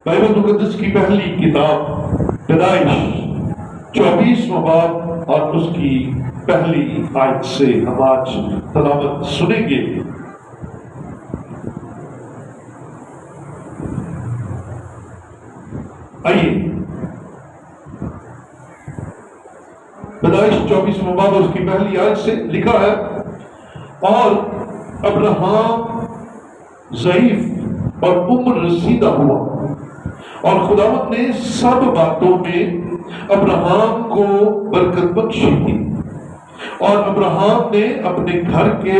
Bible مقدس کی پہلی کتاب پیدائش 24واں باب اور اس کی پہلی آیت سے ہم آج تلاوت سنیں گے۔ آئیے پیدائش 24واں باب اور اس کی پہلی آیت سے لکھا ہے، اور ابراہم ضعیف اور عمر رسیدہ ہوا، اور خداوند نے سب باتوں میں ابراہم کو برکت بخشی تھی، اور ابراہم نے اپنے گھر کے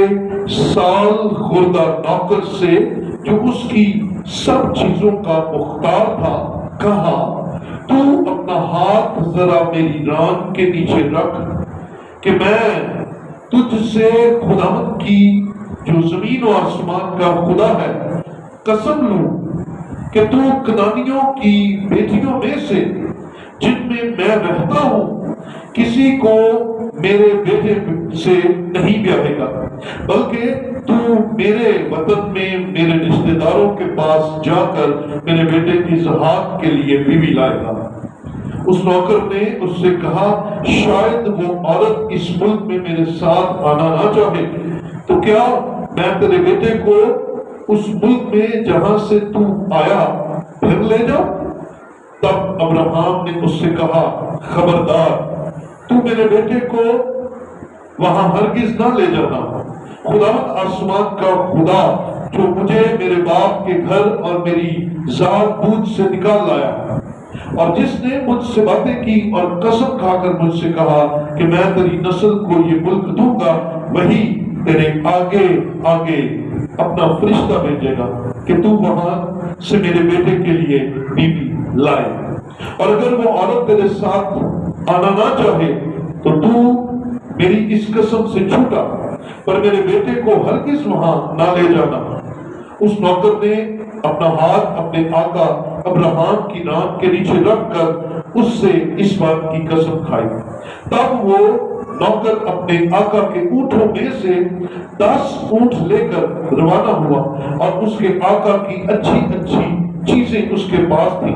سال خوردہ نوکر سے جو اس کی سب چیزوں کا مختار تھا کہا، تو اپنا ہاتھ ذرا میری ران کے نیچے رکھ کہ میں تجھ سے خداوند کی جو زمین و آسمان کا خدا ہے قسم لوں کہ تو کنانیوں کی بیٹیوں میں سے جن میں میں رہتا ہوں کسی کو میرے بیٹے سے نہیں بیاہے گا، بلکہ تو میرے وطن میں میرے رشتہ داروں کے پاس جا کر میرے بیٹے کی اسحاق کے لیے بیوی لائے گا۔ اس نوکر نے اس سے کہا، شاید وہ عورت اس ملک میں میرے ساتھ آنا نہ چاہے، تو کیا میں تیرے بیٹے کو اس ملک میں جہاں سے تو آیا پھر لے جاؤ؟ تب ابراہم نے اس سے کہا، خبردار، تو میرے بیٹے کو وہاں ہرگز نہ لے جانا۔ خداوند آسمان کا خدا جو مجھے میرے باپ کے گھر اور میری ذات بوجھ سے نکال لایا، اور جس نے مجھ سے باتیں کی اور قسم کھا کر مجھ سے کہا کہ میں تیری نسل کو یہ ملک دوں گا، وہی تیرے آگے آگے اپنا فرشتہ بھیجے گا کہ تو وہاں سے میرے بیٹے کے لیے بیوی لائے، اور اگر وہ عورت تیرے ساتھ آنا نہ چاہے تو تو میری اس قسم سے چھوٹا، پر میرے بیٹے کو ہرگز وہاں نہ لے جانا۔ اس نوکر نے اپنا ہاتھ اپنے آقا ابراہم کی ران کے نیچے رکھ کر اس سے اس بات کی قسم کھائی۔ تب وہ نوکر اپنے آقا کے اونٹوں میں سے 10 اونٹ لے کر روانہ ہوا، اور اس کے آقا کی اچھی اچھی چیزیں اس کے پاس تھیں،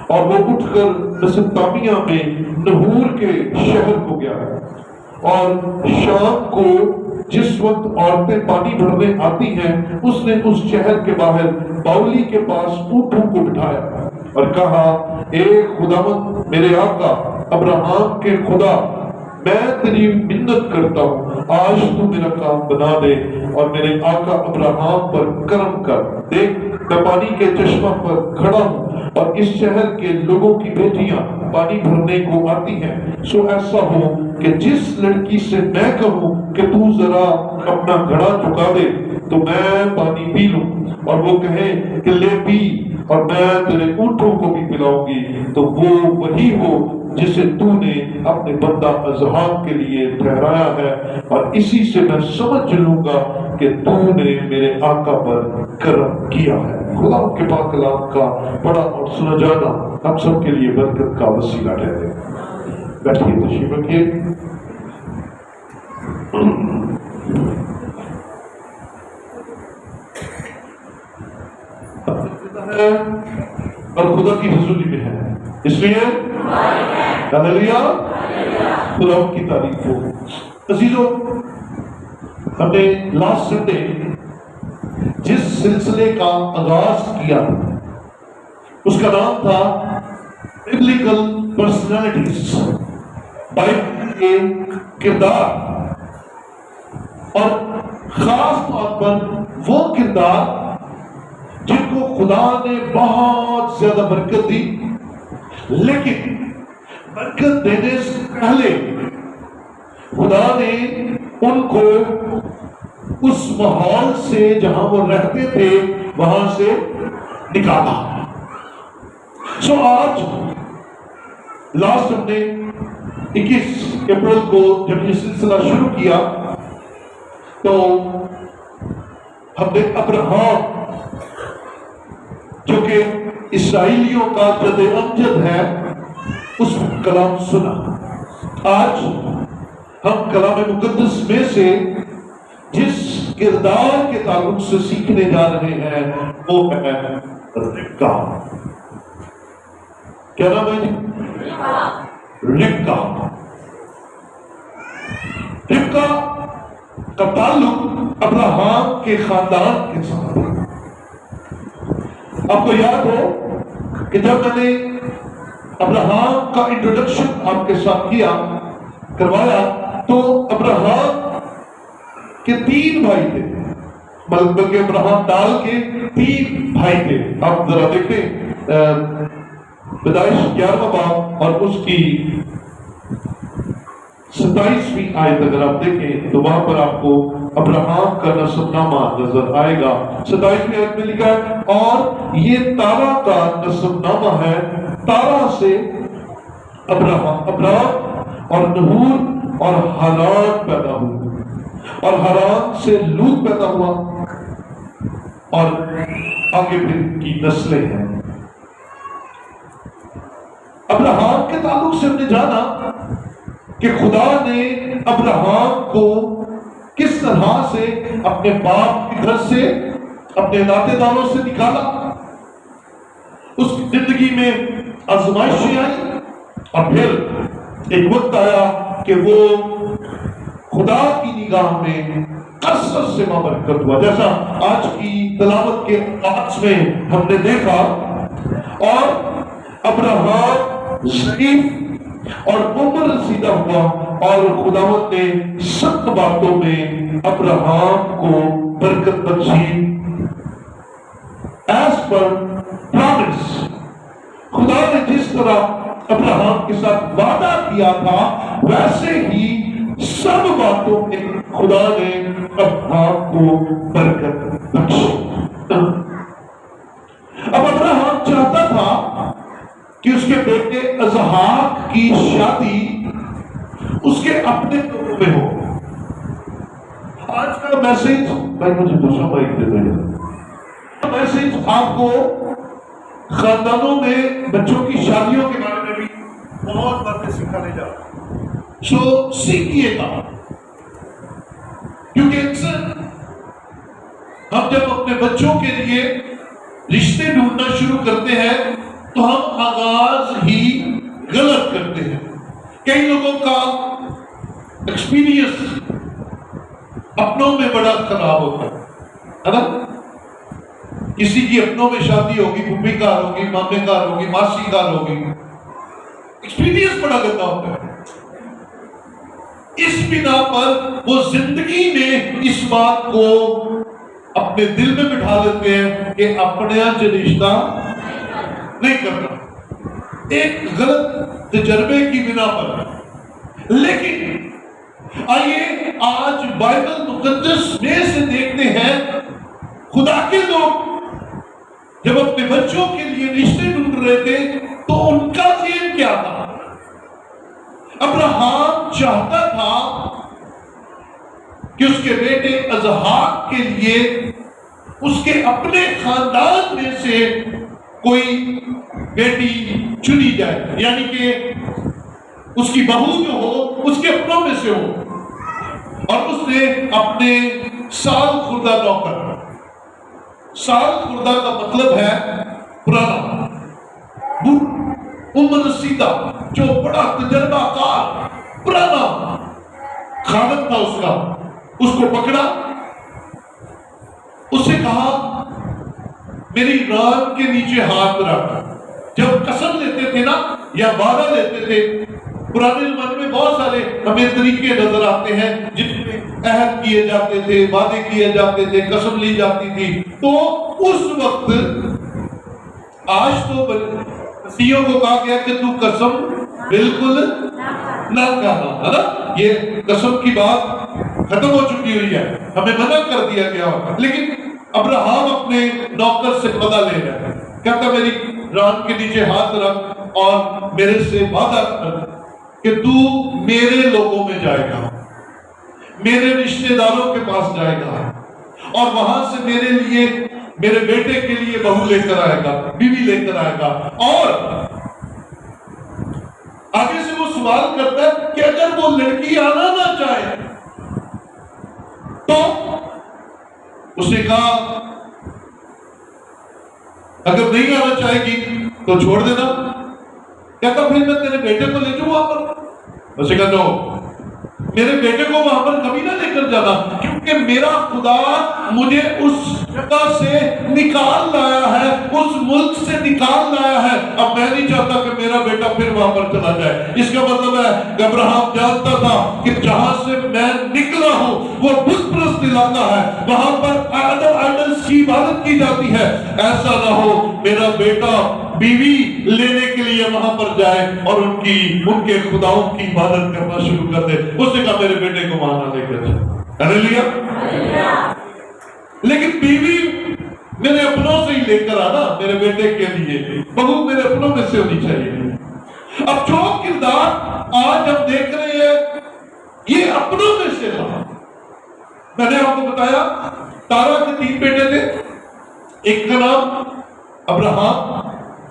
اور وہ اٹھ کر مسپتامیہ میں نحور کے شہر کو گیا، اور شام کو جس وقت عورتیں پانی بھرنے آتی ہیں اس نے اس شہر کے باہر باولی کے پاس اونٹوں کو بٹھایا اور کہا، اے خداوند میرے آقا ابراہم کے خدا، میں تیری منت کرتا ہوں، آج تو میرا کام بنا دے اور میرے آقا ابراہم پر کرم کر۔ دیکھ میں پانی کے چشمہ پر کھڑا ہوں، اور اس شہر کے لوگوں کی بیٹیاں پانی بھرنے کو آتی ہیں، سو ایسا ہو کہ جس لڑکی سے میں کہوں کہ تو ذرا اپنا گھڑا چکا دے تو میں پانی پی لوں، اور وہ کہے کہ لے پی اور میں تیرے اونٹوں کو بھی پلاؤں گی، تو وہ وہی ہو جسے تو نے اپنے بندہ اسحاق کے لیے ٹھہرایا ہے، اور اسی سے میں سمجھ لوں گا کہ تو نے میرے آقا پر کرم کیا ہے۔ خدا کے پاک کلام کا پڑھا اور سنا جانا ہم سب کے لیے برکت کا وسیلہ ٹھہرے۔ بیٹھیے، تشریف رکھیے۔ اور خدا کی حضوری میں ہے، اس لیے ہلیلویا، خدا کی تعریف ہو۔ عزیزو، ہم نے لاسٹ سنڈے جس سلسلے کا آغاز کیا اس کا نام تھا ببلیکل پرسنالٹیز، بائبل کے کردار، اور خاص طور پر وہ کردار جن کو خدا نے بہت زیادہ برکت دی، لیکن برکت دینے سے پہلے خدا نے ان کو اس ماحول سے جہاں وہ رہتے تھے وہاں سے نکالا۔ سو آج لاسٹ ہم نے 21 اپریل کو جب یہ سلسلہ شروع کیا تو ہم نے ابراہم جو کہ اسرائیلیوں کا جد امجد ہے اس کلام سنا۔ آج ہم کلام مقدس میں سے جس کردار کے تعلق سے سیکھنے جا رہے ہیں وہ ہے ربکا۔ کیا نام ہے جی؟ ربکا۔ ربکا کا تعلق ابراہیم کے خاندان کے ساتھ۔ آپ کو یاد ہو کہ جب میں نے ابراہیم کا انٹروڈکشن آپ کے ساتھ کروایا تو ابراہیم کے 3 بھائی تھے، بلکہ ابراہیم ڈال کے 3 بھائی تھے۔ آپ ذرا دیکھیں پیدائش 11واں باب اور اس کی 27ویں آیت اگر آپ دیکھیں تو وہاں پر آپ کو ابراہیم کا نسب نامہ نظر آئے گا۔ 27ویں آیت میں لکھا ہے اور یہ تارا کا نسب نامہ ہے، تارا سے ابراہیم اور نہور اور حران پیدا ہوئے، اور حران سے لوط پیدا ہوا، اور آگے پھر کی نسلیں ہیں۔ ابراہیم کے تعلق سے ہم نے جانا کہ خدا نے ابراہیم کو کس طرح سے اپنے باپ کے گھر سے، اپنے ناطے داروں سے نکالا۔ اس کی زندگی میں آزمائشیں آئی اور پھر ایک وقت آیا کہ وہ خدا کی نگاہ میں کثرت سے بابرکت ہوا، جیسا آج کی تلاوت کے آغاز میں ہم نے دیکھا۔ اور ابراہیم ضعیف اور عمر رسیدہ ہوا اور خداوند نے 7 باتوں میں ابراہیم کو برکت بخشی ایز پر پرامس۔ خدا نے جس طرح ابراہیم کے ساتھ وعدہ کیا تھا ویسے ہی سب باتوں میں خدا نے ابراہیم کو برکت بخشی۔ اب ابراہیم چاہتا تھا کہ اس کے بیٹے اسحاق کی شادی اس کے اپنے لوگوں میں ہو۔ آج کا میسج بھائی مجھے دوسرا مائک دے دیں، میسج آپ کو خاندانوں میں بچوں کی شادیوں کے بارے میں بھی بہت باتیں سکھانے جا رہا ہوں، سو سیکھیے گا، کیونکہ اکثر ہم جب اپنے بچوں کے لیے رشتے ڈھونڈنا شروع کرتے ہیں تو ہم آغاز ہی غلط کرتے ہیں۔ کئی لوگوں کا ایکسپیرینس اپنوں میں بڑا خراب ہوتا ہے نا؟ کسی کی اپنوں میں شادی ہوگی، پھوپھی کار ہوگی، مامے کار ہوگی، ماسی کار ہوگی، ایکسپیرینس بڑا گندا ہوتا ہے۔ اس بنا پر وہ زندگی میں اس بات کو اپنے دل میں بٹھا دیتے ہیں کہ اپنے یہاں سے رشتہ نہیں کرنا، ایک غلط تجربے کی بنا پر۔ لیکن آئیے آج بائبل مقدس میں سے دیکھتے ہیں خدا کے لوگ جب اپنے بچوں کے لیے رشتے ڈھونڈ رہے تھے تو ان کا ذہن کیا تھا؟ ابراہیم چاہتا تھا کہ اس کے بیٹے اسحاق کے لیے اس کے اپنے خاندان میں سے کوئی بیٹی چنی جائے، یعنی کہ اس کی بہو جو ہو اس کے اپنوں میں سے ہو۔ اور اس نے اپنے سال خوردہ نوکر، سال خوردہ کا مطلب ہے پرانا، عمر رسیدہ، جو بڑا تجربہ کار پرانا خادم تھا اس کا، اس کو پکڑا، اس سے کہا میری ران کے نیچے ہاتھ رکھ۔ جب قسم لیتے تھے نا یا وعدہ لیتے تھے، پرانے زمانے میں بہت سارے ہمیں طریقے نظر آتے ہیں جن میں عہد کیے جاتے تھے، وعدے کیے جاتے تھے، قسم لی جاتی تھی۔ تو اس وقت آج تو مسیحیوں کو کہا گیا کہ تو قسم بالکل نہ کرنا، ہے نا؟ یہ قسم کی بات ختم ہو چکی ہوئی ہے، ہمیں منع کر دیا گیا۔ لیکن ابراہیم اپنے نوکر سے بدلہ لے رہا ہے، کہتا میری ران کے نیچے ہاتھ رکھ اور میرے سے وعدہ کر کہ تو میرے لوگوں میں جائے گا، میرے رشتہ داروں کے پاس جائے گا، اور وہاں سے میرے لیے، میرے بیٹے کے لیے بہو لے کر آئے گا، بیوی لے کر آئے گا۔ اور آگے سے وہ سوال کرتا ہے کہ اگر وہ لڑکی آنا نہ چاہے تو اس نے کہا اگر نہیں آنا چاہے گی تو چھوڑ دینا، کہتا پھر میں تیرے بیٹے کو لے جاؤں وہاں پر؟ اسے کہا نو، میرے بیٹے کو وہاں پر کبھی نہ لے کر جانا، کیونکہ میرا خدا مجھے اس جگہ سے نکال لایا ہے، اس ملک سے نکال لایا ہے، اب میں نہیں چاہتا کہ میرا بیٹا پھر وہاں پر چلا جائے۔ اس کا مطلب ہے کہ ابراہیم جانتا تھا کہ جہاں سے میں نکلا ہوں وہ بت پرست علاقہ ہے، وہاں پر آئیڈلز کی عبادت کی جاتی ہے، ایسا نہ ہو میرا بیٹا بیوی لینے کے لیے وہاں پر جائے اور ان کے خداؤں کی عبادت کرنا شروع کر دے۔ اس نے کہا میرے بیٹے کو وہاں نہ لے کر جائے۔ ہلیلویہ۔ لیکن بیوی میرے اپنوں سے ہی لے کر آنا، میرے بیٹے کے لیے بہو میرے اپنوں میں سے ہونی چاہیے۔ اب جو کردار آج ہم دیکھ رہے ہیں یہ اپنوں میں سے تھا۔ میں نے آپ کو بتایا تارا کے 3 بیٹے تھے، ایک کا نام ابراہیم،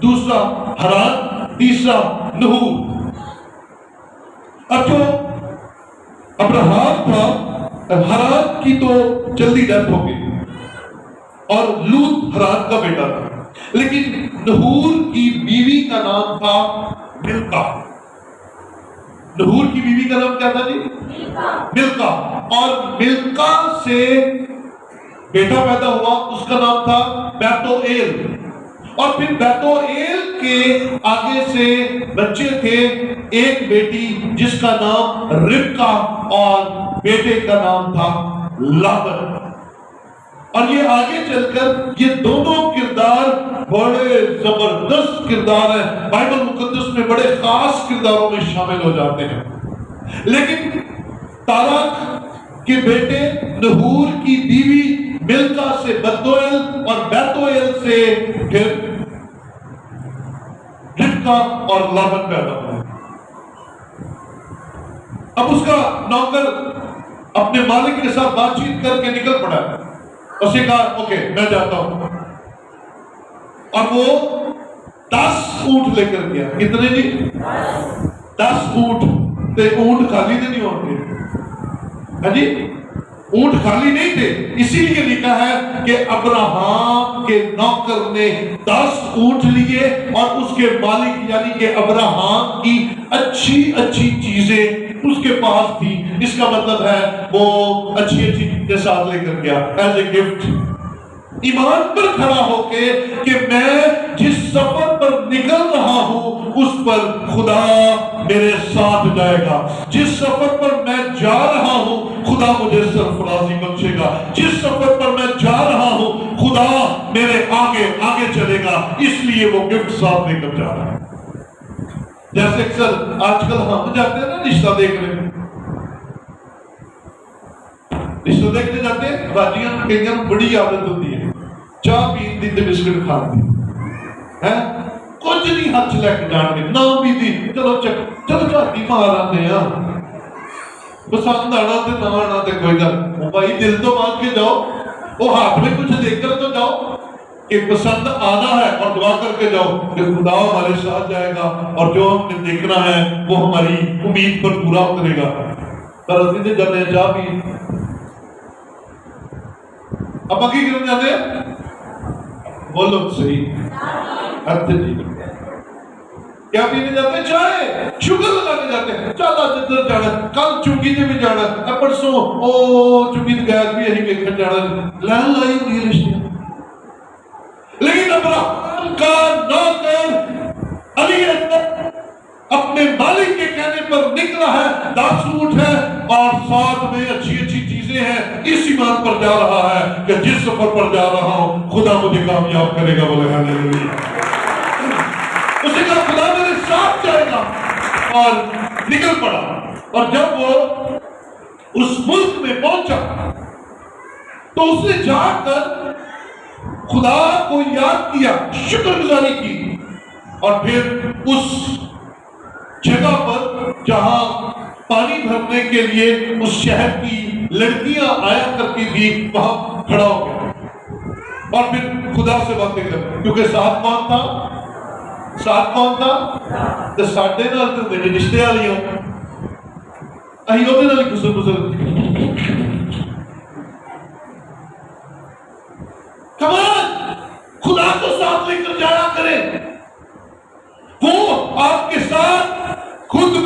دوسرا حران، تیسرا نحور۔ اب جو ابراہیم تھا، حران کی تو جلدی ڈیتھ ہو گئی اور لوط حران کا بیٹا تھا، لیکن نحور کی بیوی کا نام تھا ملکا۔ نحور کی بیوی کا نام کیا تھا جی؟ ملکا۔ اور ملکا سے بیٹا پیدا ہوا، اس کا نام تھا بیتوئیل۔ اور پھر بیتوئیل کے آگے سے بچے تھے، ایک بیٹی جس کا نام ربکا اور بیٹے کا نام تھا لابن۔ اور یہ آگے چل کر یہ دونوں کردار بڑے زبردست کردار ہیں، بائبل مقدس میں بڑے خاص کرداروں میں شامل ہو جاتے ہیں۔ لیکن تارا کے بیٹے نحور کی بیوی ملکا سے بیتوئیل اور بیتوئیل سے پھر ربکا اور لابن پیدا ہوئے۔ اب اس کا نوکر اپنے مالک کے ساتھ بات چیت کر کے نکل پڑا، اس نے کہا اوکے میں جاتا ہوں، اور وہ 10 اونٹ لے کر گیا۔ کتنے جی؟ 10 اونٹ۔ تے اونٹ خالی نہیں ہوتے، ہاں جی اونٹ خالی نہیں تھے، اسی لیے لکھا ہے کہ ابراہیم کے نوکر نے 10 اونٹ لیے اور اس کے مالک یعنی کہ ابراہیم کی اچھی اچھی چیزیں اس کے پاس تھی، اس کا مطلب ہے وہ اچھی اچھی چیزیں ساتھ لے کر گیا ایز اے گفٹ، ایمان پر کھڑا ہو کے کہ میں جس سفر پر نکل رہا ہوں اس پر خدا میرے ساتھ جائے گا، جس سفر پر میں جا رہا ہوں خدا مجھے سرفرازی بخشے گا، جس سفر پر میں جا رہا ہوں خدا میرے آگے آگے چلے گا، اس لیے وہ گفٹ ساتھ لے کر جا رہا ہے۔ جیسے اکثر آج کل ہم جاتے ہیں نا رشتہ دیکھنے، رشتہ دیکھنے جاتے ہیں، باجیاں کئیاں بڑی عادت ہوتی ہے چاہ پیتی تے بسکٹ کھاتی ہے، کچھ نہیں ہاتھ لے کے جان گے نہ پیتی، چلو چاہتی مار آنے ہاں، پسند آنا تے نہ آنا تے کوئی گل، بھائی دل تو مان کے جاؤ، وہ ہاتھ میں کچھ لے کر تو جاؤ کہ پسند آنا ہے، اور دعا کر کے جاؤ کہ خدا ہمارے ساتھ جائے گا اور جو ہم نے دیکھنا ہے وہ ہماری امید پر پورا اترے گا۔ پر اسی سے جانے چاہ پی اب باقی کرنے جاتے ہیں، بولو صحیح ہاتھ جی کیا پینے جاتے ہیں؟ چائے، شوگر لگانے جاتے ہیں، چل آج ادھر جانا، کل چونکی تے بھی جانا، پرسوں او چونکی تے گیس بھی یہی دیکھنے جانا، لائن لائی ہوئی رشتے۔ لیکن ابراہیم کا نوکر علی اپنے مالک کے کہنے پر نکلا ہے، 10 اونٹ ہے اور ساتھ میں اچھی اچھی چیزیں ہیں، اس ایمان پر جا رہا ہے کہ جس سفر پر جا رہا ہوں خدا مجھے کامیاب کرے گا، بولے ہاللیلویہ۔ اس نے کہا خدا میرے ساتھ جائے گا، اور نکل پڑا، اور جب وہ اس ملک میں پہنچا تو اس نے جا کر خدا کو یاد کیا، شکر گزاری کی، اور پھر اس جگہ پر جہاں پانی بھرنے کے لیے اس شہر کی لڑکیاں آیا کرتی تھی وہاں کھڑا ہو گیا، اور پھر خدا سے باتیں کر، کیونکہ ساتھ کون تھا؟ ساتھ کون تھا؟ تو ساڈے نال تو میرے رشتے والی ہو، اہی وہ نال گزر کمان خدا کو ساتھ لے کر جایا کرے، وہ آپ کے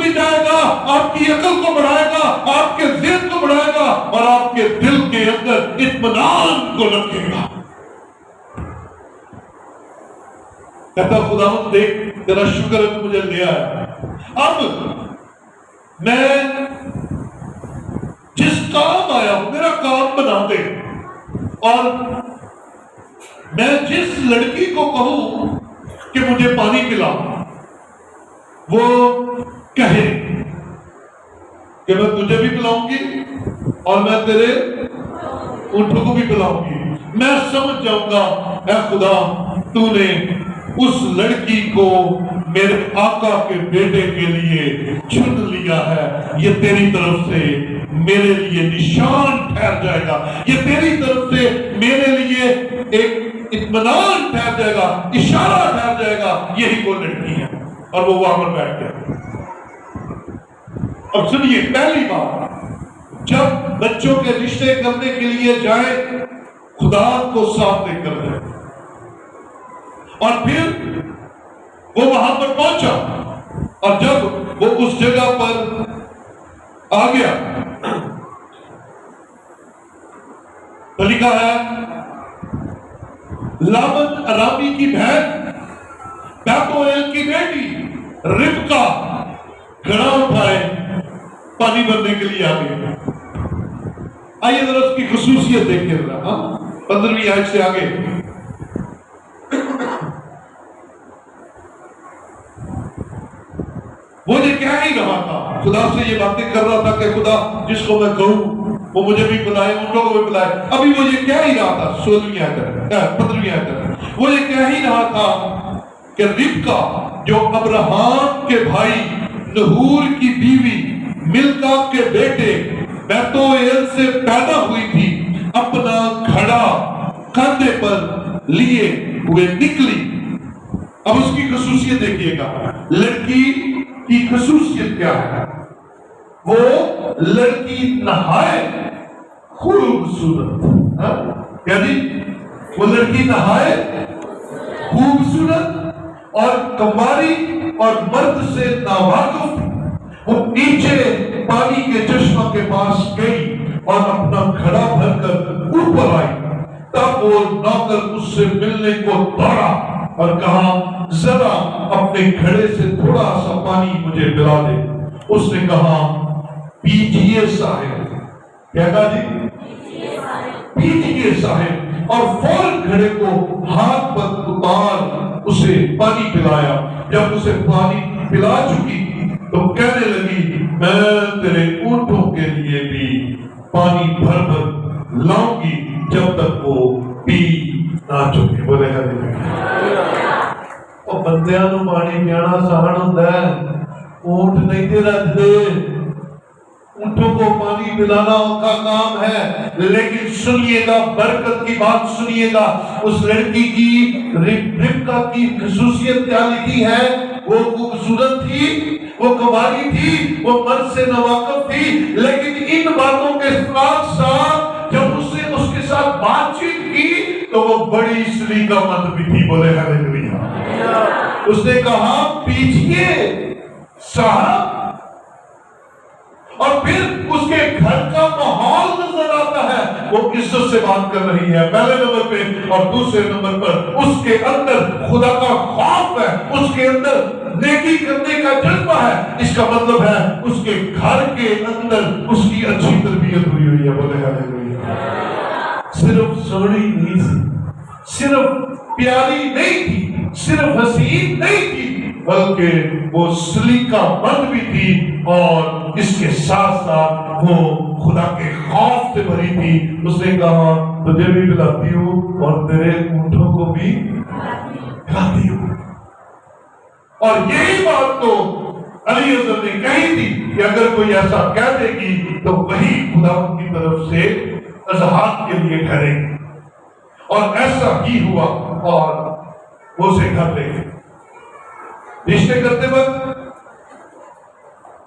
بھی جائے گا، آپ کی عقل کو بڑھائے گا، آپ کے ذہن کو بڑھائے گا، اور آپ کے دل کے اندر اطمینان کو رکھے گا۔ کہتا خداوند دیکھ تیرا شکر ہے تو مجھے لے آیا، اب میں جس کام آیا ہوں میرا کام بنا دے، اور میں جس لڑکی کو کہوں کہ مجھے پانی پلا وہ کہے کہ میں تجھے بھی پلاؤں گی اور میں تیرے اونٹوں کو بھی پلاؤں گی، میں سمجھ جاؤں گا اے خدا تو نے اس لڑکی کو میرے آقا کے بیٹے کے لیے چن لیا ہے، یہ تیری طرف سے میرے لیے نشان ٹھہر جائے گا، یہ تیری طرف سے میرے لیے ایک اطمینان ٹھہر جائے گا، اشارہ ٹھہر جائے گا، یہی وہ لڑکی ہے۔ اور وہ وہاں پر بیٹھ گیا۔ اب سنیے، پہلی بات جب بچوں کے رشتے کرنے کے لیے جائیں خدا کو ساتھ لے کر جائیں، اور پھر وہ وہاں پر پہنچا، اور جب وہ اس جگہ پر آ گیا تو لکھا ہے لابن ارامی کی بہن بیتوئیل کی بیٹی ربکا گھڑا اٹھائے پانی بھرنے کے لیے آ گئی۔ آئیے ذرا اس کی خصوصیت دیکھیں ذرا، 15ویں آیت سے آگے۔ وہ یہ کہہ ہی رہا تھا، خدا سے یہ باتیں کر رہا تھا کہ خدا جس کو میں کہوں وہ مجھے بھی پلائے، ان کو بھی پلائے۔ ابھی وہ یہ کہہ ہی رہا تھا، 16ویں آیت 15ویں آیت وہ یہ کہہ ہی رہا تھا کہ ربکا جو ابراہام کے بھائی نہور کی بیوی ملکا کے بیٹے بیتوئیل سے پیدا ہوئی تھی، اپنا گھڑا کاندھے پر لیے ہوئے نکلی۔ اب اس کی خصوصیت دیکھیے گا، لڑکی کی خصوصیت کیا ہے؟ وہ لڑکی نہایت خوبصورت، یعنی وہ لڑکی نہایت خوبصورت اور کماری اور مرد سے ناواقف۔ وہ نیچے پانی کے چشمہ کے پاس گئی اور اپنا گھڑا بھر کر اوپر آئی، تب وہ نوکر اس سے ملنے کو دوڑا اور کہا ذرا اپنے گھڑے سے تھوڑا سا پانی مجھے پلا دے۔ اس نے کہا پیجیے صاحب، کیا کہا جی؟ پیجیے صاحب، اور فوراً گھڑے کو ہاتھ پر اتار اسے پانی پلایا۔ جب اسے پانی پلا چکی تو کہنے لگی میں تیرے اونٹوں کے لیے بھی پانی بھر بھر لاؤں گی جب تک وہ پی نہ چکے۔ بولے اور بندیاں نو پانی پیانا آسان ہوتا ہے، اونٹ نہیں دے رکھتے، اونٹوں کو پانی پلانا ان کا کام ہے۔ لیکن سنیے گا، برکت کی بات سنیے گا، اس لڑکی کی ربکا کی خصوصیت کیا لکھی ہے؟ وہ خوبصورت تھی، وہ کماری تھی، وہ مرد سے ناواقف تھی، لیکن ان باتوں کے ساتھ ساتھ جب اس نے اس کے ساتھ بات چیت کی تو وہ بڑی سلیقہ مند بھی تھی۔ بولے ہاللیلویا۔ اس نے کہا پیچھے صاحب، اور پھر اس کے گھر کا ماحول نظر آتا ہے، وہ عزت سے بات کر رہی ہے پہلے نمبر پہ، اور دوسرے نمبر پر اس کے اندر خدا کا خوف ہے، اس کے اندر نیکی کرنے کا جذبہ ہے۔ اس کا مطلب ہے اس کے گھر کے اندر اس کی اچھی تربیت ہوئی ہوئی ہے۔ بولے ہاللیلویا۔ صرف سوڑی نہیں تھی، صرف پیاری نہیں تھی، صرف حسین نہیں تھی، بلکہ وہ سلیقہ مند بھی تھی، اور اس کے ساتھ ساتھ وہ خدا کے خوف سے بھری تھی۔ اس نے کہا تجھے بھی پلاتی ہوں اور تیرے اونٹوں کو بھی پلاتی ہوں۔ اور یہی بات تو علی حضرت نے کہی تھی کہ اگر کوئی ایسا کہہ دے گی تو وہی خدا کی طرف سے اظہار کے لیے کرے گی، اور ایسا ہی ہوا، اور وہ اسے گھر لے گئے۔ رشتے کرتے وقت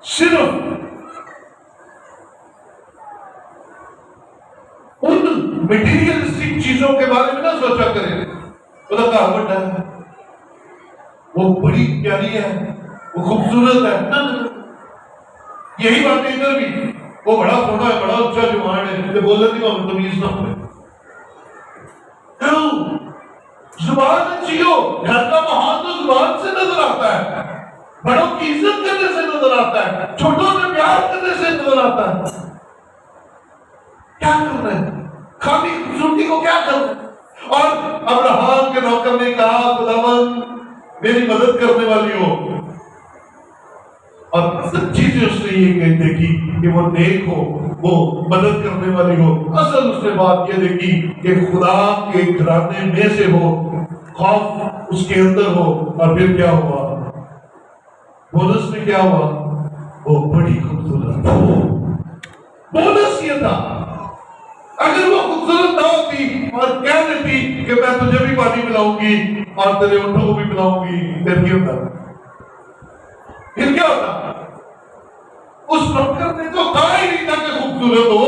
صرف ان میٹیریلسٹک چیزوں کے بارے میں نہ سوچا کریں، خدا کا بڑا ہے، وہ بڑی پیاری ہے، وہ خوبصورت ہے، یہی بات ادھر بھی، وہ بڑا سونا ہے، بڑا اچھا جوان ہے، بولنے کی بات تمیز نہ ہوئے. کیوں؟ زبان اچھی ہو، گھر کا ماحول تو زبان سے نظر آتا ہے، بڑوں کی عزت کرنے سے نظر آتا ہے، چھوٹوں سے پیار کرنے سے نظر آتا ہے. کیا کر رہے ہیں؟ خالی خوبصورتی کو کیا کر رہے ہیں؟ اور ابراہیم کے نوکر نے کہا خداوند میری مدد کرنے والی ہو، اور سچی سے اس نے یہ کہہ دیکھی کہ وہ نیک ہو، وہ مدد کرنے والی ہو. اصل اس نے بات یہ دیکھی کہ خدا کے گھرانے میں سے ہو، خوف اس کے اندر ہو. اور پھر کیا ہوا؟ بونس میں کیا ہوا؟ وہ بڑی خوبصورت. بونس یہ تھا، اگر وہ خوبصورت نہ ہوتی اور کہہ دیتی کہ میں تجھے بھی پانی پلاؤں گی اور تیرے اونٹوں کو بھی پلاؤں گی، پھر کیا ہوتا؟ پھر کیا ہوتا؟ اس نوکر نے تو کہا ہی نہیں تھا کہ خوبصورت ہو.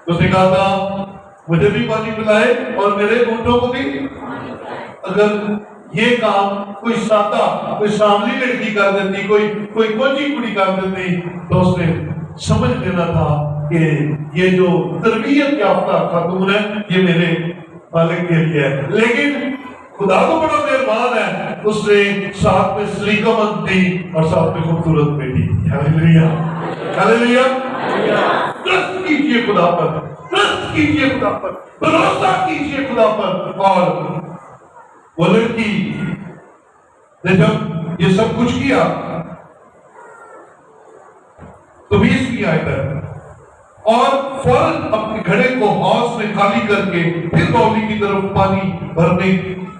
اس نے کہا تھا مجھے بھی پانی پلائے اور میرے اونٹوں کو بھی. اگر یہ کام کوئی سادہ، کوئی ساملی لڑکی کر دیتی، کوئی کوچی کڑی کر دیتی، تو اس نے سمجھ لینا تھا کہ یہ جو تربیت یافتہ خاتون ہے یہ میرے مالک کے لیے ہے. لیکن خدا تو بڑا مہربان ہے، اس نے ساتھ میں سلیقہ مند دی اور ساتھ میں خوبصورت بیٹی. ہاللیلویا ہاللیلویا. ٹرسٹ کیجئے خدا پر، ٹرسٹ کیجئے خدا پر، بھروسہ کیجئے خدا پر. اور وہ لڑکی نے جب یہ سب کچھ کیا تو 20 آیت ہے، اور فوراً اپنے گھڑے کو حوض میں خالی کر کے پھر باولی کی طرف پانی بھرنے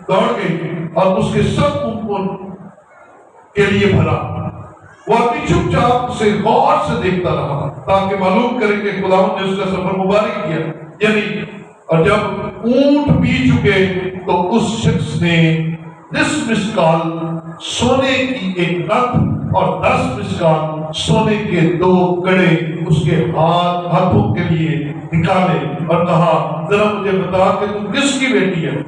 دوڑ گئی اور اس کے سب اونٹوں کے لیے بھرا. وہ آدمی چپ چاپ سے غور سے دیکھتا رہا تاکہ معلوم کرے کہ خداوند نے اس کا سفر مبارک کیا. یعنی اور جب اونٹ پی چکے تو اس شخص نے 10 مسکال سونے کی ایک نت اور 10 مسکال سونے کے 2 کڑے اس کے ہاتھوں کے لیے نکالے اور کہا ذرا مجھے بتا کہ تم کس کی بیٹی ہے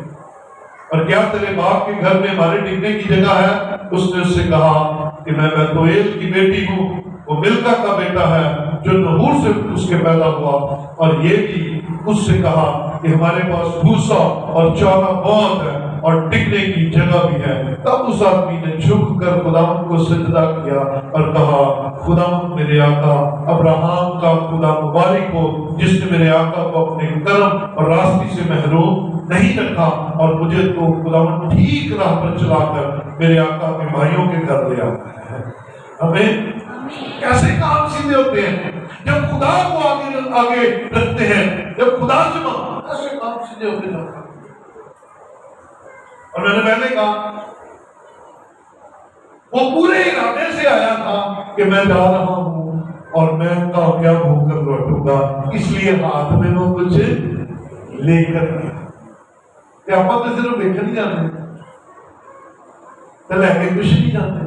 اور کیا تیرے باپ کے گھر میں ہمارے ٹکنے کی جگہ ہے؟ اس نے اس سے کہا کہ میں بیتویل کی بیٹی ہوں، وہ ملکہ کا بیٹا ہے جو نحور سے اس کے پیدا ہوا. اور یہ بھی اس سے کہا کہ ہمارے پاس بھوسا اور چارہ بہت ہے اور ٹکنے کی جگہ بھی ہے. تب اس آدمی نے جھک کر خداوند کو سجدہ کیا اور کہا خداوند میرے آقا ابراہیم کا خدا مبارک ہو جس نے میرے آقا کو اپنے کرم اور راستی سے محروم نہیں رکھا اور مجھے تو خداوند ٹھیک راہ پر چلا کر میرے آقا کے بھائیوں کے گھر لے آتا ہے. ہمیں کیسے کام سیدھے ہوتے ہیں جب خدا کو آگے رکھتے ہیں، جب خدا سے کیسے کام سیدھے ہوتے ہیں. اور میں نے پہلے کہا وہ پورے ارادے سے آیا تھا کہ میں جا رہا ہوں اور میں کامیاب ہو کر لوٹوں گا، اس لیے ہاتھ میں وہ کچھ لے کر گیا. کہ آپ تو صرف دیکھ نہیں جاتے، لے کے کچھ نہیں جاتے